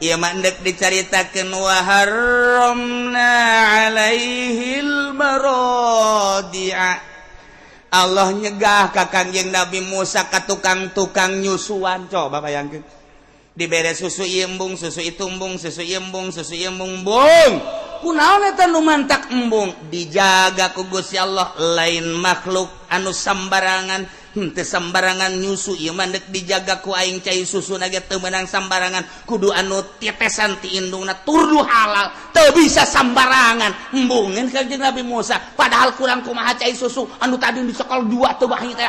ieu mah endek dicaritakeun wa haramna alaihil maradi'a Allah nyegah ka Kanjeng Nabi Musa ka tukang-tukang nyusuan coba bayangkeun dibere susu embung susu itumbung susu embung bung kunaon eta nu mantak embung dijaga ku Gusti Allah lain makhluk anu sambarangan teu sambarangan nyusu ieu mah deuk dijaga ku aing cai susuna ge teu meunang sambarangan kudu anu tetesan ti indungna turdu halal teu bisa sambarangan embungeun Kanjeng Nabi Musa padahal kurang kumaha cai susu anu tadi dicekal dua teu bahi teh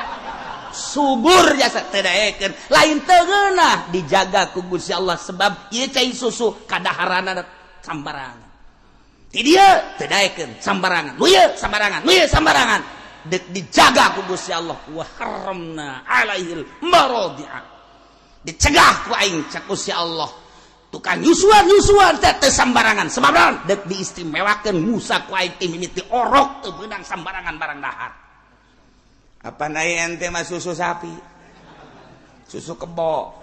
subur jasa teu daekeun lain teu geunah dijaga ku Gusti Allah sebab ieu cai susu kadaharanna sambarangan ti dieu teu daekeun sambarangan nu ieu sambarangan dek dijaga ku Gusti Allah wa haramna alaihil maradi'a dicegah ku aing cak Gusti Allah tukang nyusuan teh sambarangan sebab dek diistimewakeun Musa ku aing mimiti orok teu beunang sambarangan barang dahar apa nae ente mah susu sapi susu kebo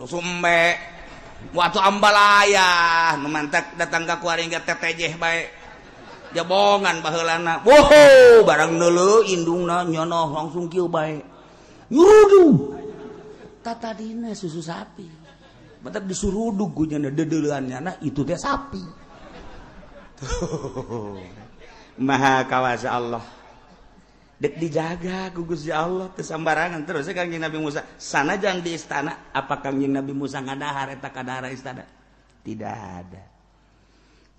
susu embe waktu ambalaya nu mantak datang ka kuaring ge tetejeh bae jabongan baheulana woho barang neuleu indungna nyonoh langsung kieu bae nyurudug tatadina susu sapi batak disurudug ku nya dedeuleuanna itu teh sapi maha kawasa Allah dek dijaga ku Gusti Allah teu sambarangan terus Kanjeng Nabi Musa sanajan di istana apa Kanjeng Nabi Musa ngadahar eta kadahar istana tidak ada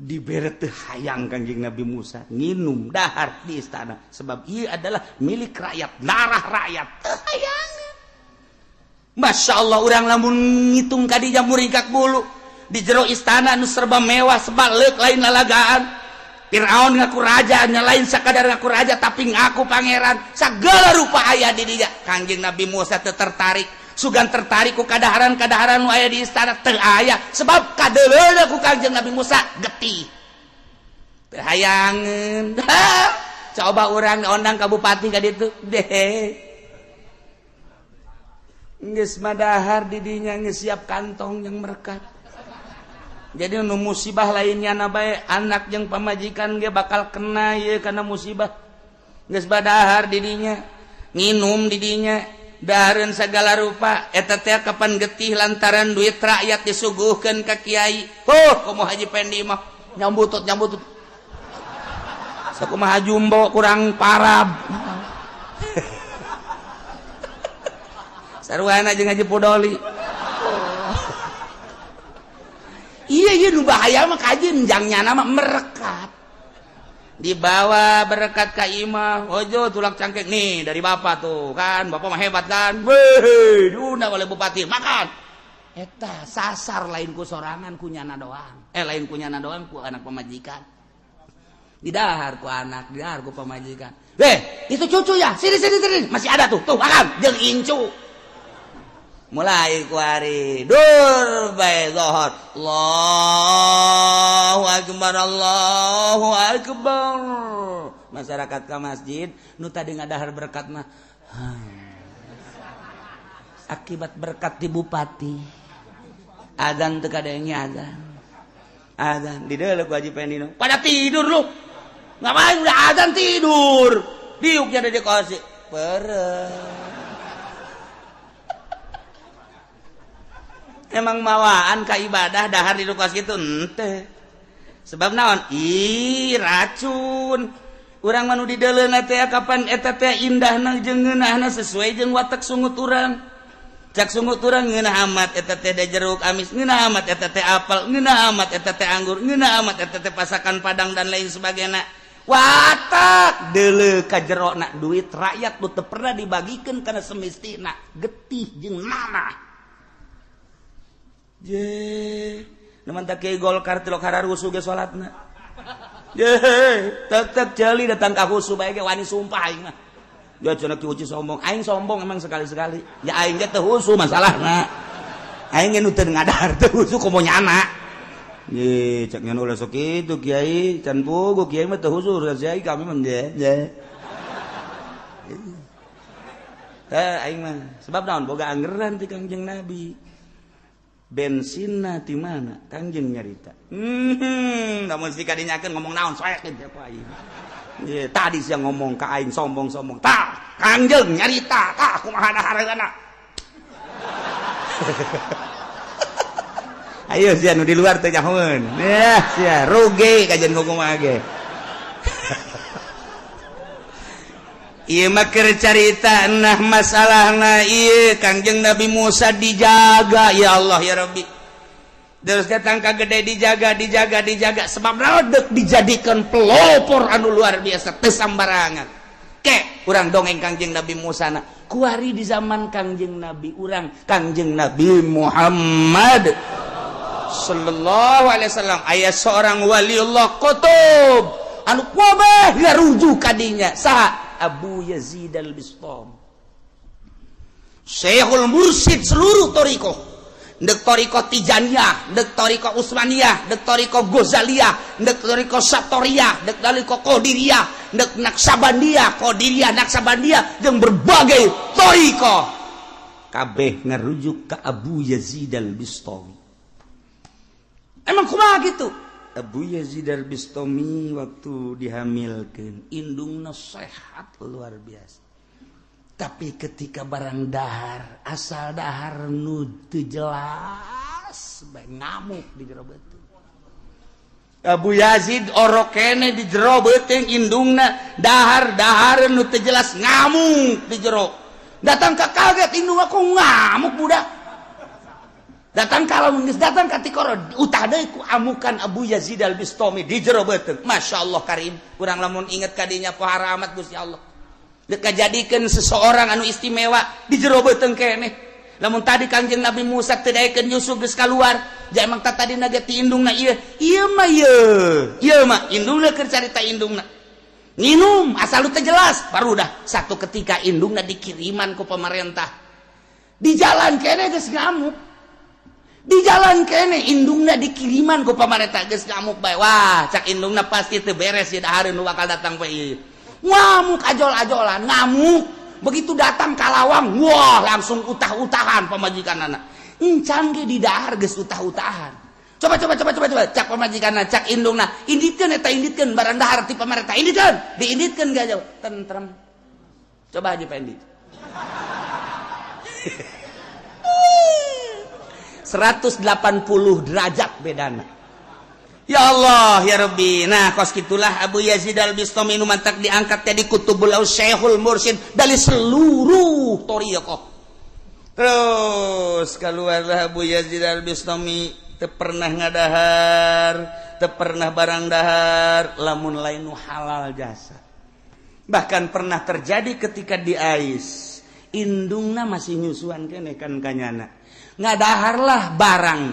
dibere teu hayang Kanjeng Nabi Musa nginum dahar di istana sebab ieu adalah milik rakyat darah rakyat teu hayang Masya Allah urang lamun ngitung kadinya muringkak bulu di jero istana nu serba mewah sebalik lain lalagaan Firaun ngaku raja, nyalain sakadar ngaku raja tapi ngaku pangeran, segala rupa aya di dinya. Kangjeng Nabi Musa teu tertarik, sugan tertarik ku kadaharan-kadaharan nu aya di istana teu aya, sebab kadeuleuna ku Kangjeng Nabi Musa getih. Teu hayangeun. Coba urang undang ka bupati ka ditu, deh. Geus madahar di dinya geus siap kantong yang merekat. Jadi nu musibah lainnya na bae anak jeung pamajikan ge bakal kena ye kana musibah. Geus badahar di dinya, nginum di dinya, dahareun sagala rupa eta teh kapan getih lantaran duit rakyat disuguhkeun ka kiai. Komo Haji Pendi mah nyambutut. Sakumaha jumbo kurang parab. Sarwana jeung Haji Podoli. Iya nu bahaya mah kaji enjangnya nama merekat. Dibawa berkat ka imah, ojo tulak cangkeng nih dari bapak tuh kan, bapak mah hebat kan. Weh, diundang oleh bupati makan. Eta sasar lain ku sorangan ku nyana doang. Lain ku nyana doang ku anak pemajikan. Didahar ku anak, didahar ku pemajikan. Itu cucu ya, sini masih ada tuh makan jeung incu. Mulai kuari dur bae zohor Allahu akbar masyarakat ka masjid nu tadi ngadahar berkat mah akibat berkat di bupati adzan teu kadenge adzan di deuleu ku Haji Pendi pada tidur lu ngapain udah adzan tidur diuk jadi di kursi peureum. Emang mawaan ka ibadah dahar di lukas gitu ente. Sebab naon? Racun. Urang manu di deuleuna teh kapan eta teh indahna jeung ngeunahna sesuai jeung watak sungut urang. Cak sungut urang ngeunah amat eta teh da jeruk amis, ngeunah amat eta teh apel, ngeunah amat eta teh anggur, ngeunah amat eta teh pasakan padang dan lain sebagainya. Watak deuleu ka jerona duit rakyat nu teu pernah dibagikeun kana semestina, getih jeung nanah. Naman tak kiai Golkar tilok hararusu ge salatna. Tetep jeli datang ka husu bae ge wani sumpah aing mah. Ya cenah ki uci sombong, aing sombong emang sekali-sekali. Ya aing ge teu husu masalahna. Aing ge nu teu ngadahar teu husu komo nyana. Ye cek ngan ulah sok kitu kiai, can pugu kiai mah teu husu kiai kami mah ye. Aing mah sebab naon boga anggeran ti Kangjeng Nabi. Bensinna di mana? Kangjeng nyarita. Namun si kadinyakeun ngomong naon soek teh apa aing. Ye, tadi siang ngomong ka aing sombong-sombong. Tah, Kangjeng nyarita, tah kumaha dahareunana. Ayo sia nu di luar teh nyahoeun. Yah, sia rugi kajen kumaha ge. Ieu mah keur carita nah masalahna ieu Kangjeng Nabi Musa dijaga ya Allah ya Rabbi. Terus datang ka gede dijaga sebab naon deuk dijadikeun pelopor anu luar biasa teu sambarangan. Ke urang dongeng Kangjeng Nabi Musa na kuari di zaman Kangjeng Nabi urang Kangjeng Nabi Muhammad sallallahu alaihi wasallam aya seorang waliullah qutub anu kuabah ngarujuk ka dinya saha Abu Yazid al-Bistami Syekhul Mursyid seluruh torikoh dek torikoh Tijaniyah dek torikoh Utsmaniyah dek torikoh Ghazaliyah dek torikoh Satoriyah dek torikoh Qadiriyah dek Naksabandiyah Qadiriyah Naksabandiyah jeung berbagai torikoh kabeh ngarujuk ke Abu Yazid al-Bistami. Emang kumaha gitu? Abu Yazid al-Bistami waktu dihamilkan indungna sehat luar biasa. Tapi ketika barang dahar asal dahar nu teu jelas bae ngamuk di jero beuteung. Abu Yazid orok kene di jero beuteung indungna dahar nu teu jelas ngamuk di jero. Datang ka kaget indung aku ngamuk budak. Datang kalau geus datang ka tikoro utah deui ku amukan Abu Yazid al-Bistami di jero beuteung. Masyaallah karim, urang lamun inget kadinya pohara amat Gusti Allah. Deuk kajadikeun seseorang anu istimewa di jero beuteung keneh. lamun tadi Kangjeng Nabi Musa teu daekeun Yusuf geus kaluar ja emang tadi naga ti indungna ieu mah indungna keur carita indungna nginum asal teu jelas baru dah satu ketika indungna dikiriman ku pemerintah di jalan kene geus ngamuk di jalan kene indungna dikiriman ku pemerintah geus ngamuk bae wah cak indungna pasti teu beres ya dahareun nu bakal datang bae ieu ngamuk ajol-ajolan ngamuk begitu datang kalawang wah langsung utah-utahan pamajikanana encan ge di dahar geus utah-utahan coba cak pamajikanana cak indungna inditkeun eta inditkeun barang dahar ti pemerintah inditkeun diinditkeun gajah tentrem coba aja pendit 180 derajat bedana. Ya Allah ya Rabbi. Nah kos gitulah Abu Yazid al-Bistami nu mantak diangkat jadi kutubul Syekhul Mursyid dari seluruh thariqah. Terus keluarlah Abu Yazid al-Bistami teu pernah ngadahar, teu pernah barang dahar lamun lain nu halal jasa. Bahkan pernah terjadi ketika di Ais indungna masih nyusuan kene kan kanyana. Ngadaharlah barang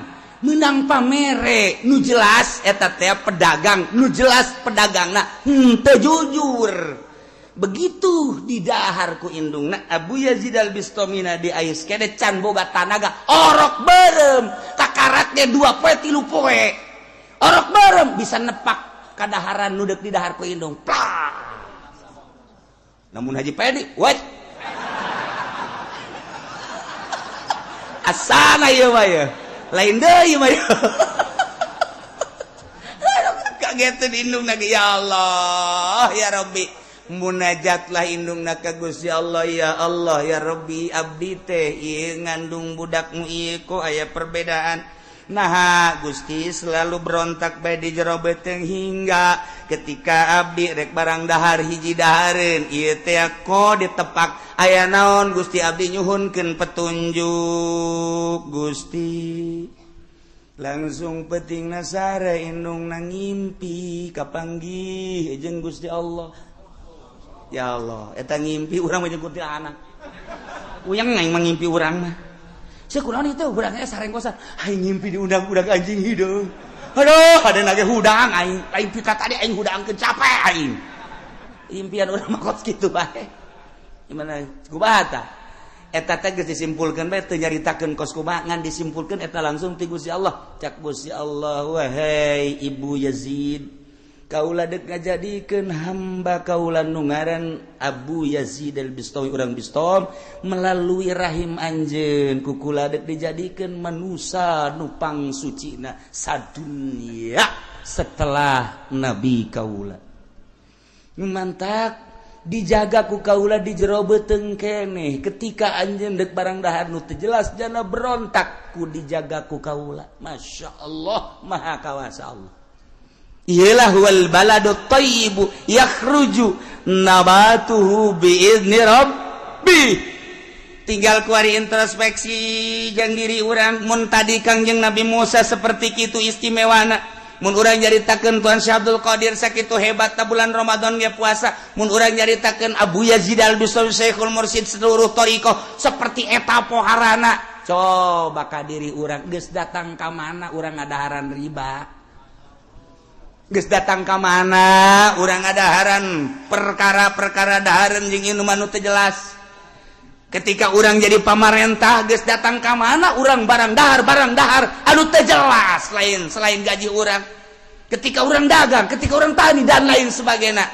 menang pamere nu jelas eta teh pedagang nu jelas pedagangna teu jujur begitu didahar ku indungna Abu Yazid al-Bistamina di Ais kene can boga tanaga orok berem kakaratnya 2 poe 3 poe orok berem bisa nepak kadaharan nu deuk didahar ku indung plah namun Haji Pedi what asana ieu mah ya lain deui mah kageteun indungna ya Allah ya Rabbi munajatlah indungna ka Gusti Allah ya Rabbi abdi teh ieu ngandung budakmu ieu kok aya perbedaan nah Gusti selalu berontak bae di jero beteng hingga ketika abdi rek barang dahar hiji dahareun ieu teh kok ditepak aya naon Gusti abdi nyuhunkeun petunjuk Gusti langsung petingna sare indungna ngimpi kapanggih jeung Gusti Allah ya Allah eta ngimpi urang mah jeung kuntilanak uyang aing mangimpi urang mah sakunaon itu urangnya sarengkosan aing ngimpi diundang budak anjing hideung aduh hadeuna ge hudang aing lain pika tadi aing hudangkeun capek aing impian urang mah kos kitu bae gimana kubahata eta teh geus disimpulkeun bae teu nyaritakeun kos kumaha ngan disimpulkeun eta langsung ti Gusti Allah cak Gusti Allah wahai Ibu Yazid kaula deuk ngajadikeun hamba kaula nu ngaran Abu Yazid al-Bistami urang Bistom melalui rahim anjeun ku kula deuk dijadikeun manusia nu pangsucina sadunya setelah nabi kaula mantak dijaga ku kaula di jero beuteung keneh ketika anjeun deuk barang dahar nu teu jelas jana berontak ku dijaga ku kaula masyaallah maha kawasa Allah ialah wal baladu thayyibu yakhruju nabatuhu biizni rabbi tinggal kuari introspeksi jeung diri urang mun tadi Kangjeng Nabi Musa seperti kitu istimewana mun urang nyaritakeun Tuan Syekh Abdul Qadir sakitu hebatna bulan Ramadan ge puasa mun urang nyaritakeun Abu Yazid al-Bistami Syekhul Mursyid seluruh thariqah seperti eta poharana coba ka diri urang geus datang ka mana urang ngadaharan riba geus datang ka mana urang ngadaharan perkara-perkara dahareun jeung ieu mah nu teu jelas ketika urang jadi pamarentah geus datang ka mana urang barang dahar anu teu jelas lain selain gaji urang ketika urang dagang ketika urang tani dan lain sebagainya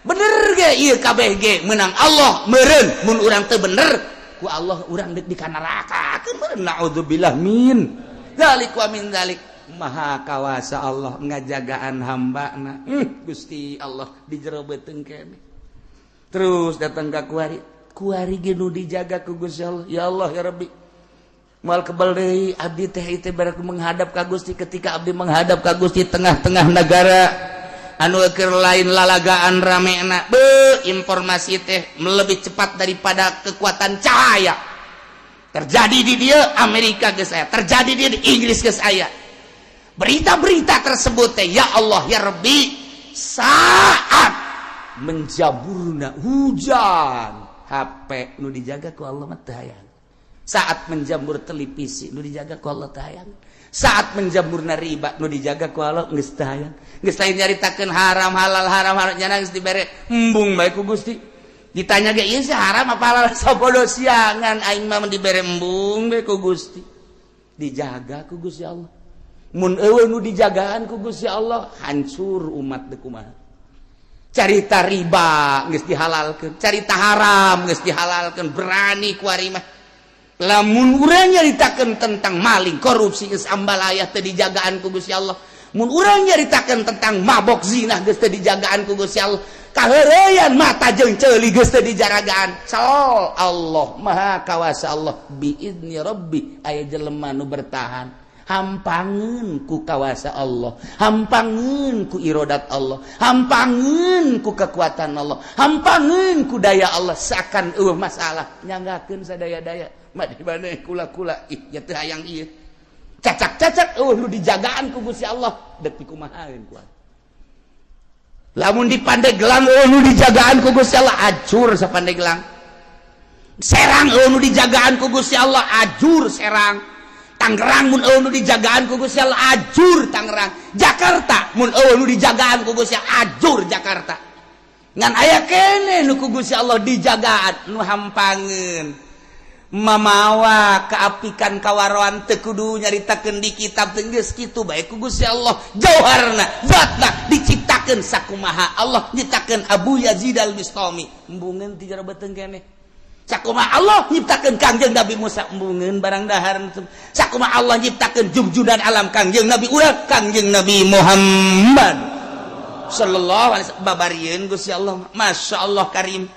bener ge ieu kabeh ge meunang Allah meureun mun urang teu bener ku Allah urang deuk dikanarakakeun meureun naudzubillah min zalik wa min zalik maha kawasa Allah ngajagaan hambana Gusti Allah di jero beuteung keneh terus datang ka kuari ge nu dijaga ku Gusti Allah ya Allah ya Rabbi moal kebal deui abdi teh ieu barak menghadap ka Gusti ketika abdi menghadap ka Gusti tengah-tengah negara anu keur lain lalagaan ramena informasi teh lebih cepat daripada kekuatan cahaya terjadi di dia Amerika geus aya terjadi di Inggris geus aya berita-berita tersebut teh ya Allah ya Rabbi saat menjaburna hujan HP nu dijaga ku Allah mah teu aya saat menjamur televisi nu dijaga ku Allah tayang, saat menjamurna riba nu dijaga ku Allah geus tayang, geus lain nyaritakeun haram halal nya geus dibere embung bae ku Gusti. Ditanya ge ieu sih haram apa halal sabodo siangan aing mah dibere embung bae ku Gusti. Dijaga ku Gusti Allah. Mun eueuh nu dijagaan ku Gusti Allah hancur umat teu kumaha. Carita riba geus dihalalkeun, carita haram geus dihalalkeun, berani ku ari mah. Lamun urang nyaritakeun tentang maling, korupsi geus ambalaya teu dijagaan ku Gusti Allah. Mun urang nyaritakeun tentang mabok zina geus teu dijagaan ku Gusti Allah. Kaheureyan mata jeung ceuli geus teu dijagaan. Sal Allah Maha Kawasa Allah biizni Rabbi aya jelema nu bertahan. Hampangeun ku kawasa Allah, hampangeun ku irodat Allah, hampangeun ku kekuatan Allah, hampangeun ku daya Allah. Seakan eueuh masalah nyanggakeun sadaya-daya mah di maneh kula-kula ih nya teu hayang ieu cacak-cacak eueuh nu dijagaan ku Gusti Allah deuk dikumahaeun ku. Lamun di Pandeglang eueuh nu dijagaan ku Gusti Allah ajur sa Pandeglang. Serang eueuh nu dijagaan ku Gusti Allah ajur Serang. Tangerang mun eueuh nu dijagaan ku Gusti Allah ajur Tangerang. Jakarta mun eueuh nu dijagaan ku Gusti Allah ajur Jakarta. Ngan aya kene nu ku Gusti Allah dijagaan nu hampangeun. Mamawa kaapikan kawaroan teu kudu nyaritakeun di kitab teu geus kitu bae ku Gusti Allah. Jauharna zatna diciptakeun sakumaha Allah nyiptakeun Abu Yazid Al-Bistami. Embungeun ti jara beuteung keneh. Sakumaha Allah nyiptakeun Kangjeng Nabi Musa embungeun barang dahar. Sakumaha Allah nyiptakeun junjunan alam Kangjeng Nabi urang Kangjeng Nabi Muhammad sallallahu alaihi wasallam babarieun Gusti Allah. Masyaallah karim.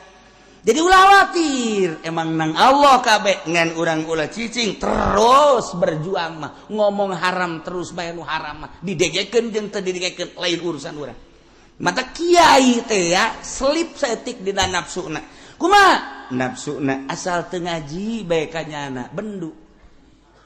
Jadi ulah khawatir emang nang Allah kabeh ngan urang ulah cicing terus berjuang mah ngomong haram terus bae nu haram mah didegekeun jeung teu didegekeun lain urusan urang. Mata kiai teh ya selip saeutik dina nafsuna. Kumaha? Nafsuna asal teu ngaji bae kanyana bendu.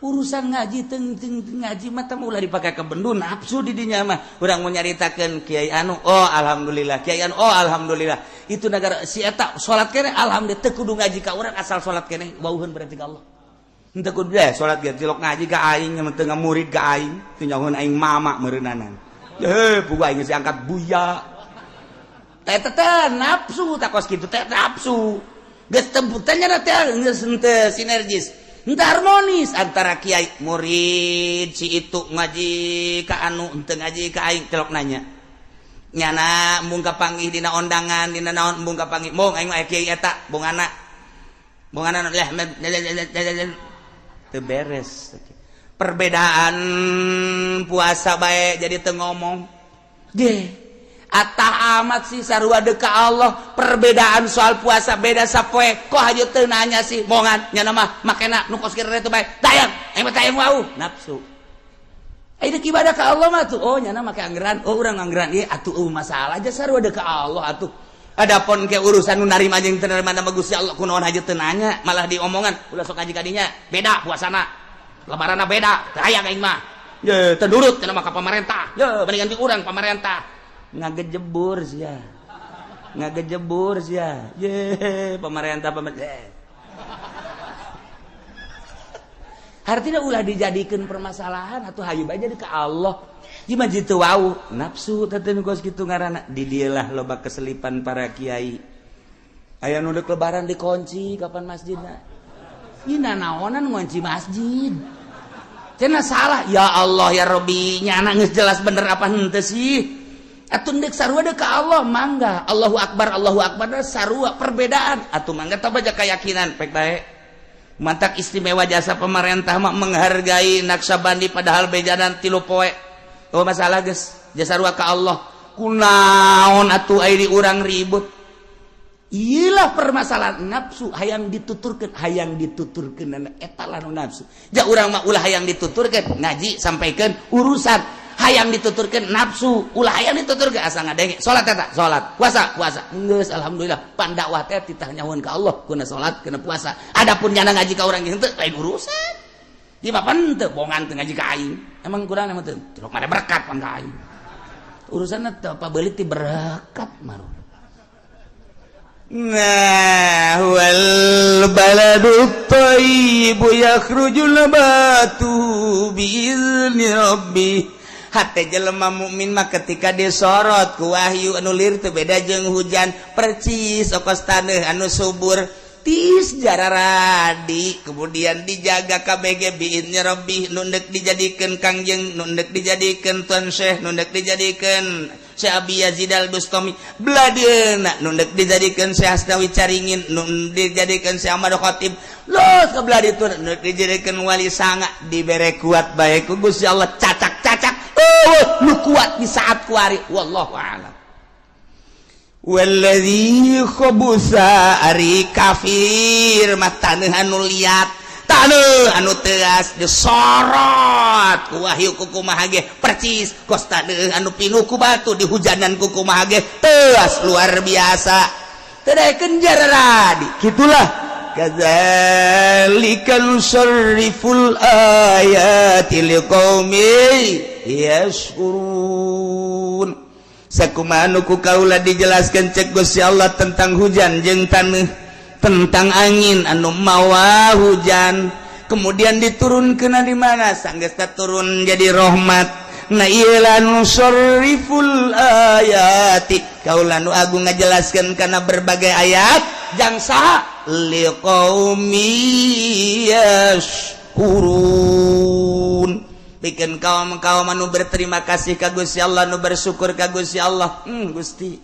Urusan ngaji teu ngaji mah teh ulah dipake ke bendu nafsu di dinya mah. Urang mau nyaritakeun kiai anu oh alhamdulillah, kiai anu oh alhamdulillah. Itu negara si eta salat keneh alhamdulillah teu kudu ngaji ka urang asal salat keneh wauheun berarti ka Allah. Henteu kudu deh salat ge cilok ngaji ka aing mah teu ngamurid ka aing, teu nyahoeun aing mama meureunanan. Pugu aing geus angkat buya. Eta teh nafsu takos kitu teh nafsu. Geus teu tanya teh geus henteu sinergis. Henteu harmonis antara kiai murid si itu ngaji ka anu henteu ngaji ka aing celok nanya. Nyana embung kapanggih dina ondangan dina naon embung kapanggih mong aing mah kiai eta bongana lah teu beres. Perbedaan puasa bae jadi teu ngomong ge atah amat sih sarua deuk ka Allah. Perbedaan soal puasa beda sapoe kok hayu teu nanya sih mongan nyana mah makena nu kos kira teh bae tayang aing mah tayang wau nafsu. Ai deuk ibadah ka Allah mah tuh oh nyana make anggeran oh urang anggeran ieu atuh masalah aja sarua deuk ka Allah atuh. Adapun ke urusan nu narima jeung teu narima nama Gusti Allah kunaon hayu teu nanya malah diomongan ulah sok ngaji ka dinya beda puasana lebaranna beda teu aya aing mah ye teu nurut cenah mah ka pamarentah ye bandingan ti urang pamarentah ngagejebur sia ye pamarentah artinya ulah dijadikeun permasalahan atuh hayu bae jadi ka Allah ieu mah jitu wau nafsu teh nu geus kitu ngaranna di dieu lah loba keselipan para kiai aya nu deuk lebaran dikunci kapan masjidna ieu naonan ngunci masjid cenah salah ya Allah ya Rabbi nyana geus jelas bener apa henteu sih. Atuh deuk sarua deuk ka Allah mangga Allahu Akbar sarua perbedaan atuh mangga teh baja keyakinan pek bae. Mantak istimewa jasa pemerintah mah menghargai Naksabandi padahal bejanan 3 poe. Oh masalah geus jasa sarua ka Allah. Kunaon atuh aya di urang ribut. Iyalah permasalahan nafsu hayang dituturkeun eta lah nafsu. Ja urang mah ulah hayang dituturkeun ngaji sampaikeun urusan hayang dituturkeun nafsu ulah hayang dituturkeun asa ngadenge salat eta salat puasa geus alhamdulillah pandakwah teh titah nyahoeun ka Allah kuna salat kuna puasa adapun nyana ngaji ka urang henteu lain urusan di papan teu bongan teu ngaji ka aing emang kurang emang teu rok made berkat pan ka aing urusanna teu pabelit ti berkat mah Nah wal baladut thayyibu yakhrujul nabatu biizni rabbih. Hate jelema mukmin mah ketika disorot ku wahyu anu lir teu beda jeung hujan percis okos taneuh anu subur tis jararadi kemudian dijaga KBG biizni rabbih nu deuk dijadikeun kangjeng nu deuk dijadikeun tuan syekh nu deuk dijadikeun Syekh Abi Yazid Al-Bustami bladeuna nu deuk dijadikeun Syekh Asnawi Caringin nu dijadikeun Syekh Ahmad Khatib los ka bladitun nu dijadikeun wali sanga dibere kuat bae ku Gusti Allah cacak-cacak nu kuat di saat kuari wallahu a'lam. Walladzi khabusa ari kafir mah taneuh anu liat taneuh anu teas disorot ku wahyu ku kumaha ge percis kos taneuh anu pinuh ku batu dihujanan ku kumaha ge teas luar biasa teu daekeun jararadi kitulah kadzalika nusarriful ayati liqaumin yashkurun. Sakumaha anu ku kaula dijelaskeun cek Gusti Allah tentang hujan jeung taneuh tentang angin anu mawa hujan kemudian diturunkeun di mana sanggeus turun jadi rahmat. Na ieu nusarriful ayati kaula nu agung ngajelaskeun kana berbagai ayat jang saha liqaumi yashkurun bikin kaum-kaum anu berterima kasih ka Gusti Allah nu bersyukur ka Gusti Allah. Gusti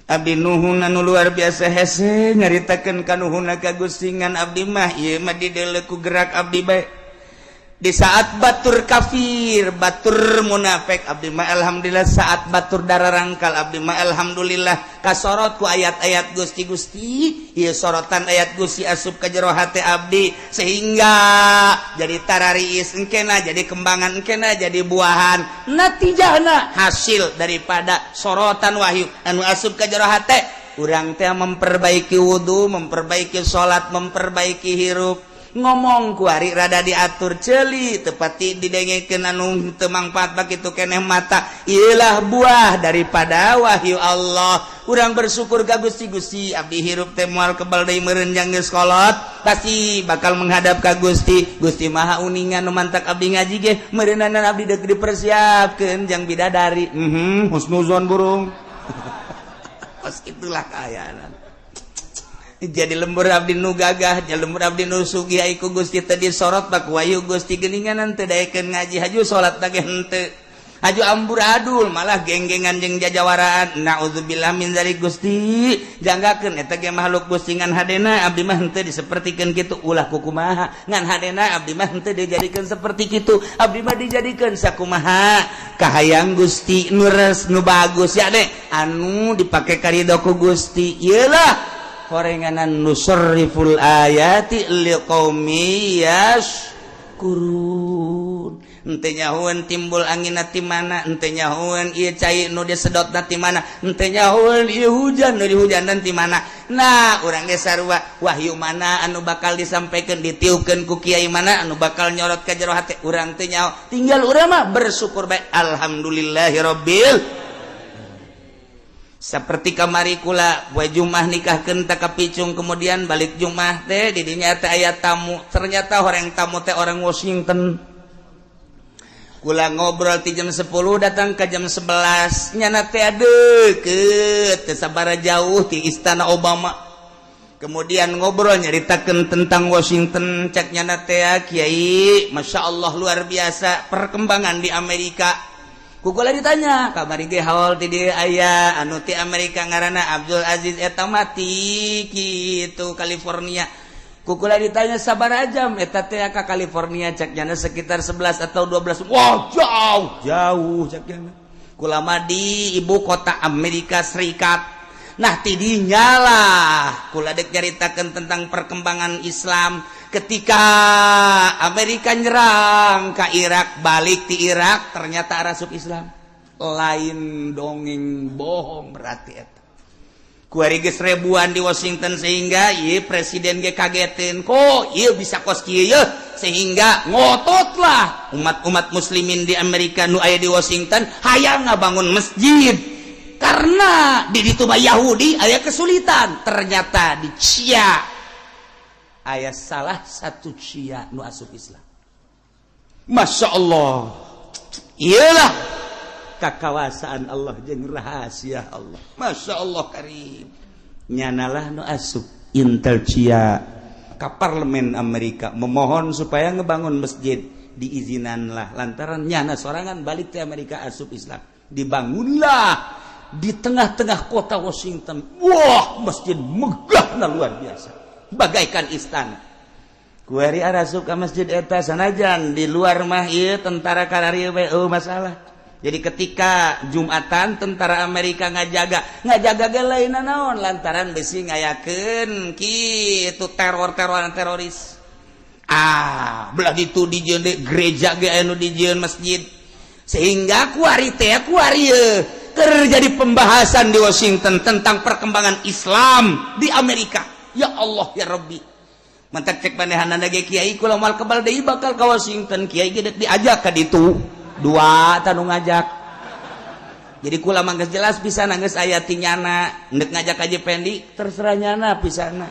abdi nuhun anu luar biasa hese nyaritakeun kanuhunna ka Gusti ngan abdi mah ieu mah dideuleu ku gerak abdi bae di saat batur kafir batur munafik abdi mah alhamdulillah saat batur dararangkal abdi mah alhamdulillah kasorot ku ayat-ayat Gusti ieu sorotan ayat Gusti asup ka jero hate abdi sehingga jadi tarariis engkena jadi kembangan engkena jadi buahan natijahna hasil daripada sorotan wahyu anu asup ka jero hate urang teh memperbaiki wudu memperbaiki salat memperbaiki hirup ngomong kuari rada diatur celi tepati didengekeun anu teu mangpaat bakitu keneh mata ieulah buah daripada wahyu Allah. Urang bersyukur ka Gusti abdi hirup teh moal kebal deui meureun jang geus kolot pasti bakal menghadap ka Gusti maha uningan nu mantak abdi ngaji ge meureunan abdi deuk dipersiapkeun jang bidadari husnuzon burung pas itulah kaayaan. Jadi lembur abdi nu gagah jadi lembur abdi nu sugih ai ku Gusti teu disorot bak wahyu Gusti geuninganan teu daekeun ngaji haju salat teh henteu haju amburadul malah genggengan jeung jajawaraan naudzubillah min dzalik Gusti janggakeun eta ge makhluk Gusti ngan hadena abdi mah henteu disapertikeun kitu ulah kumaha ngan hadena abdi mah henteu dijadikeun saperti kitu abdi mah dijadikeun sakumaha kahayang Gusti nu res nu bagus ya deh anu dipake karidho ku Gusti ieulah korenganan nusarriful ayati liqaumi yashkurun. Henteu nyahoeun timbul angin ti mana, henteu nyahoeun ieu cai nu disedotna ti mana, henteu nyahoeun ieu hujan nu dihujanan ti mana. Nah, urang ge sarua wahyu mana anu bakal disampaikeun ditiupkeun ku kiai mana anu bakal nyorot ka jero hate urang teu nyaho. Tinggal urang mah bersyukur bae alhamdulillahirabbil. Seperti kamari kula we Jumat nikahkeun ta kapicung kemudian balik Jumat teh di dinya teh aya tamu ternyata orang tamu teh orang Washington kula ngobrol ti jam 10 datang ke jam 11 nyana teh deukeut teu sabaraha jauh ti istana Obama kemudian ngobrol nyaritakeun tentang Washington cek nyana teh kiai masyaallah luar biasa perkembangan di Amerika. Kukula ditanya kamari ge haol ti dieu aya anu ti Amerika ngaranna Abdul Aziz eta mati kitu California. Kukula ditanya sabaraha jam eta teh ka California cek jana sekitar 11 atau 12. Wah, jauh cek jana. Kula mah di ibu kota Amerika Serikat. Nah, ti dinya lah kula dek nyaritakeun tentang perkembangan Islam ketika Amerika nyerang ke Irak balik di Irak ternyata arasuk Islam lain dongeng bohong berarti eta kuari geus ribuan di Washington sehingga ieu presiden ge kageteun kok ieu bisa kos kieu sehingga ngototlah umat-umat muslimin di Amerika nu aya di Washington hayang ngabangun masjid karena di ditu mah Yahudi aya kesulitan, ternyata di Cia aya salah satu Cia nu asup Islam. Masya Allah, iyalah kekawasaan Allah jeung rahasia Allah. Masya Allah karim, nyanalah nu asup Intel Cia ka parlemen Amerika memohon supaya ngebangun masjid, diizinan lah lantaran nyana sorangan balik ke Amerika asup Islam. Dibangunlah di tengah-tengah kota Washington. Wah, masjid megah na luar biasa, bagaikan istana. Kuari arasup ke masjid eta sanajan di luar mah ieu tentara kararieu masalah. Jadi ketika Jumatan tentara Amerika ngajaga ge lain naon lantaran besi ngayakeun kitu teror-teroran teroris. Belah ditu dijieun gereja ge anu dijieun masjid. Sehingga kuari teh ieu terjadi pembahasan di Washington tentang perkembangan Islam di Amerika. Ya Allah ya Rabbi. Mantak cek manehanana ge kiai kula moal kebal deui bakal ka Washington, kiai ge diajak ka ditu. Dua tanu ngajak. Jadi kula mah geus jelas pisan geus aya tinyana, endek ngajak aja pendi terserah nyana pisana.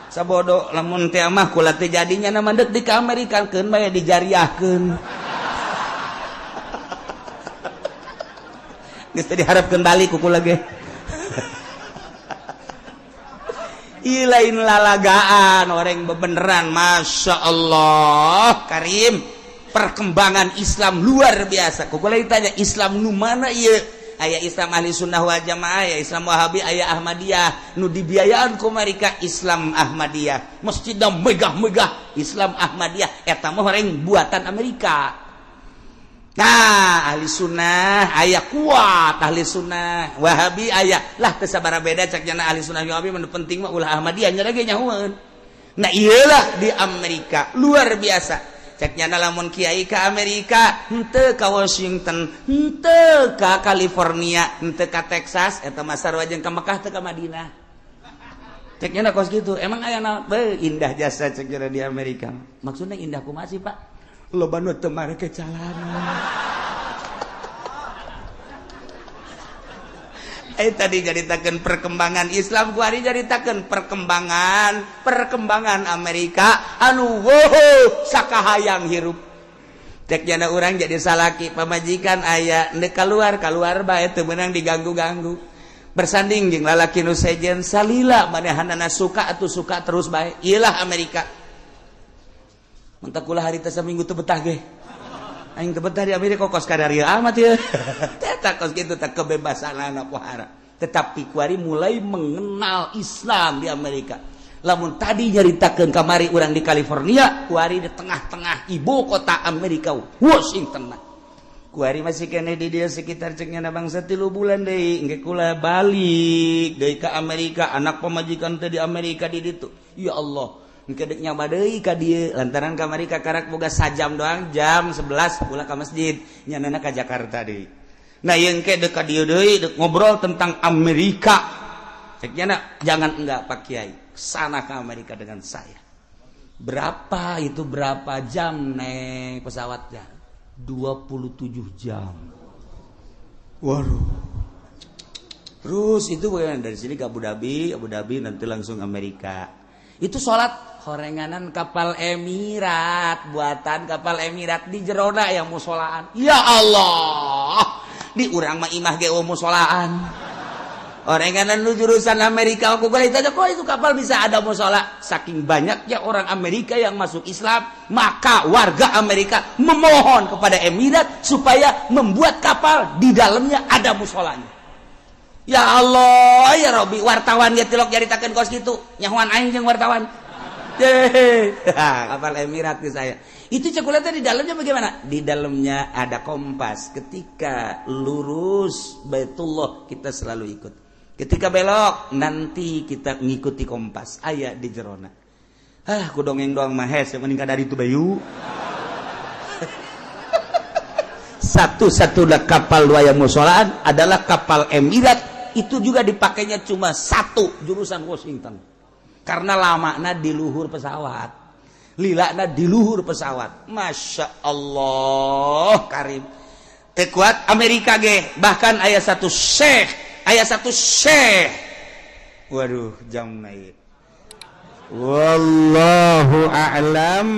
Sabodo lamun teh mah kula teh jadinya na mandek di ka Amerika keun bae dijariahkeun. Geus teh diharapkeun balik ku kula ge. Lain lalagaan orang bebeneran. Masya Allah karim, perkembangan Islam luar biasa. Kok boleh ditanya Islam nu mana ieu? Aya Islam ahli sunnah wal jamaah, aya Islam wahabi, aya Ahmadiyah. Nu dibiayaan ku mereka Islam Ahmadiyah. Masjidna megah-megah Islam Ahmadiyah eta mah orang buatan Amerika. Nah, ahli sunnah aya kuat, ahli sunnah wahabi aya lah teu sabaraha beda cek cenah ahli sunnah wahabi mah penting mah ulah Ahmadiyah nya lagi nyahoeun. Nah, iyalah di Amerika luar biasa. Cek cenah lamun kiai ka Amerika, henteu ka Washington, henteu ka California, henteu ka Texas, eta mah sarua jeung ka Mekah teu ka Madinah. Cek cenah kos kitu, emang aya naon? Indah jasa cek cenah di Amerika. Maksudnya indah kumaha sih, Pak? Loba nu teu make jalanan. Tadi jaritakeun perkembangan Islam, kuari jaritakeun perkembangan Amerika anu sakahayang hirup. Cek jana urang jadi salaki pamajikan aya endek keluar bae teu meunang diganggu-ganggu. Bersanding jeung lalaki nu sejen salila manehanana suka atuh suka terus bae. Iyalah Amerika. Mentak kula harita saminggu teu betah ge. Aing teu betah di Amerika kos kadarieu amat ieu. Eta kos kitu teh kebebasanana pohara. Tetapi kuari mulai mengenal Islam di Amerika. Lamun tadi nyaritakeun kamari urang di California, kuari di tengah-tengah ibu kota Amerika, Washington. Kuari masih kene di dia sekitar ceknya bangsa 3 bulan deui, engke kula balik deui ka Amerika, anak pamajikan teh di Amerika di ditu. Ya Allah. Kedek nyama deui ka dieu lantaran kamari ka karak boga sajam doang, jam 11 pula ka masjid nyanana ka Jakarta deui. Nah yeung ke dek ka dieu deui dek ngobrol tentang Amerika. Cek nyana jangan enggak Pak Kiai, sana ke Amerika dengan saya. Berapa jam naik pesawatnya? 27 jam. Waduh. Terus itu dari sini ke Abu Dhabi nanti langsung Amerika. Itu sholat horenganan kapal Emirat, buatan kapal Emirat di jerona yang musolaan. Ya Allah, di urang mah imah ge musolaan. Horenganan nu jurusan Amerika aku kali tanya kok itu kapal bisa ada musola. Saking banyaknya orang Amerika yang masuk Islam, maka warga Amerika memohon kepada Emirat supaya membuat kapal di dalamnya ada musolanya. Ya Allah, ya Robi, wartawan dia tilok jaritakeun kos kitu. Nyahuan aing jeung wartawan. Kapal Emirat ke saya. Itu cekulata di dalamnya bagaimana? Di dalamnya ada kompas. Ketika lurus Baitullah kita selalu ikut. Ketika belok nanti kita ngikuti kompas. Aya di jerona. Ku dongeng doang mahes yang meninggal dari itu bayu. Satu-satunya kapal wayang musolaan adalah kapal Emirat. Itu juga dipakainya cuma satu jurusan Washington. Karena lamana di luhur pesawat. Lilana di luhur pesawat. Masya Allah karim. kuat Amerika ge bahkan ayat satu syekh waduh jam naik wallahu a'lam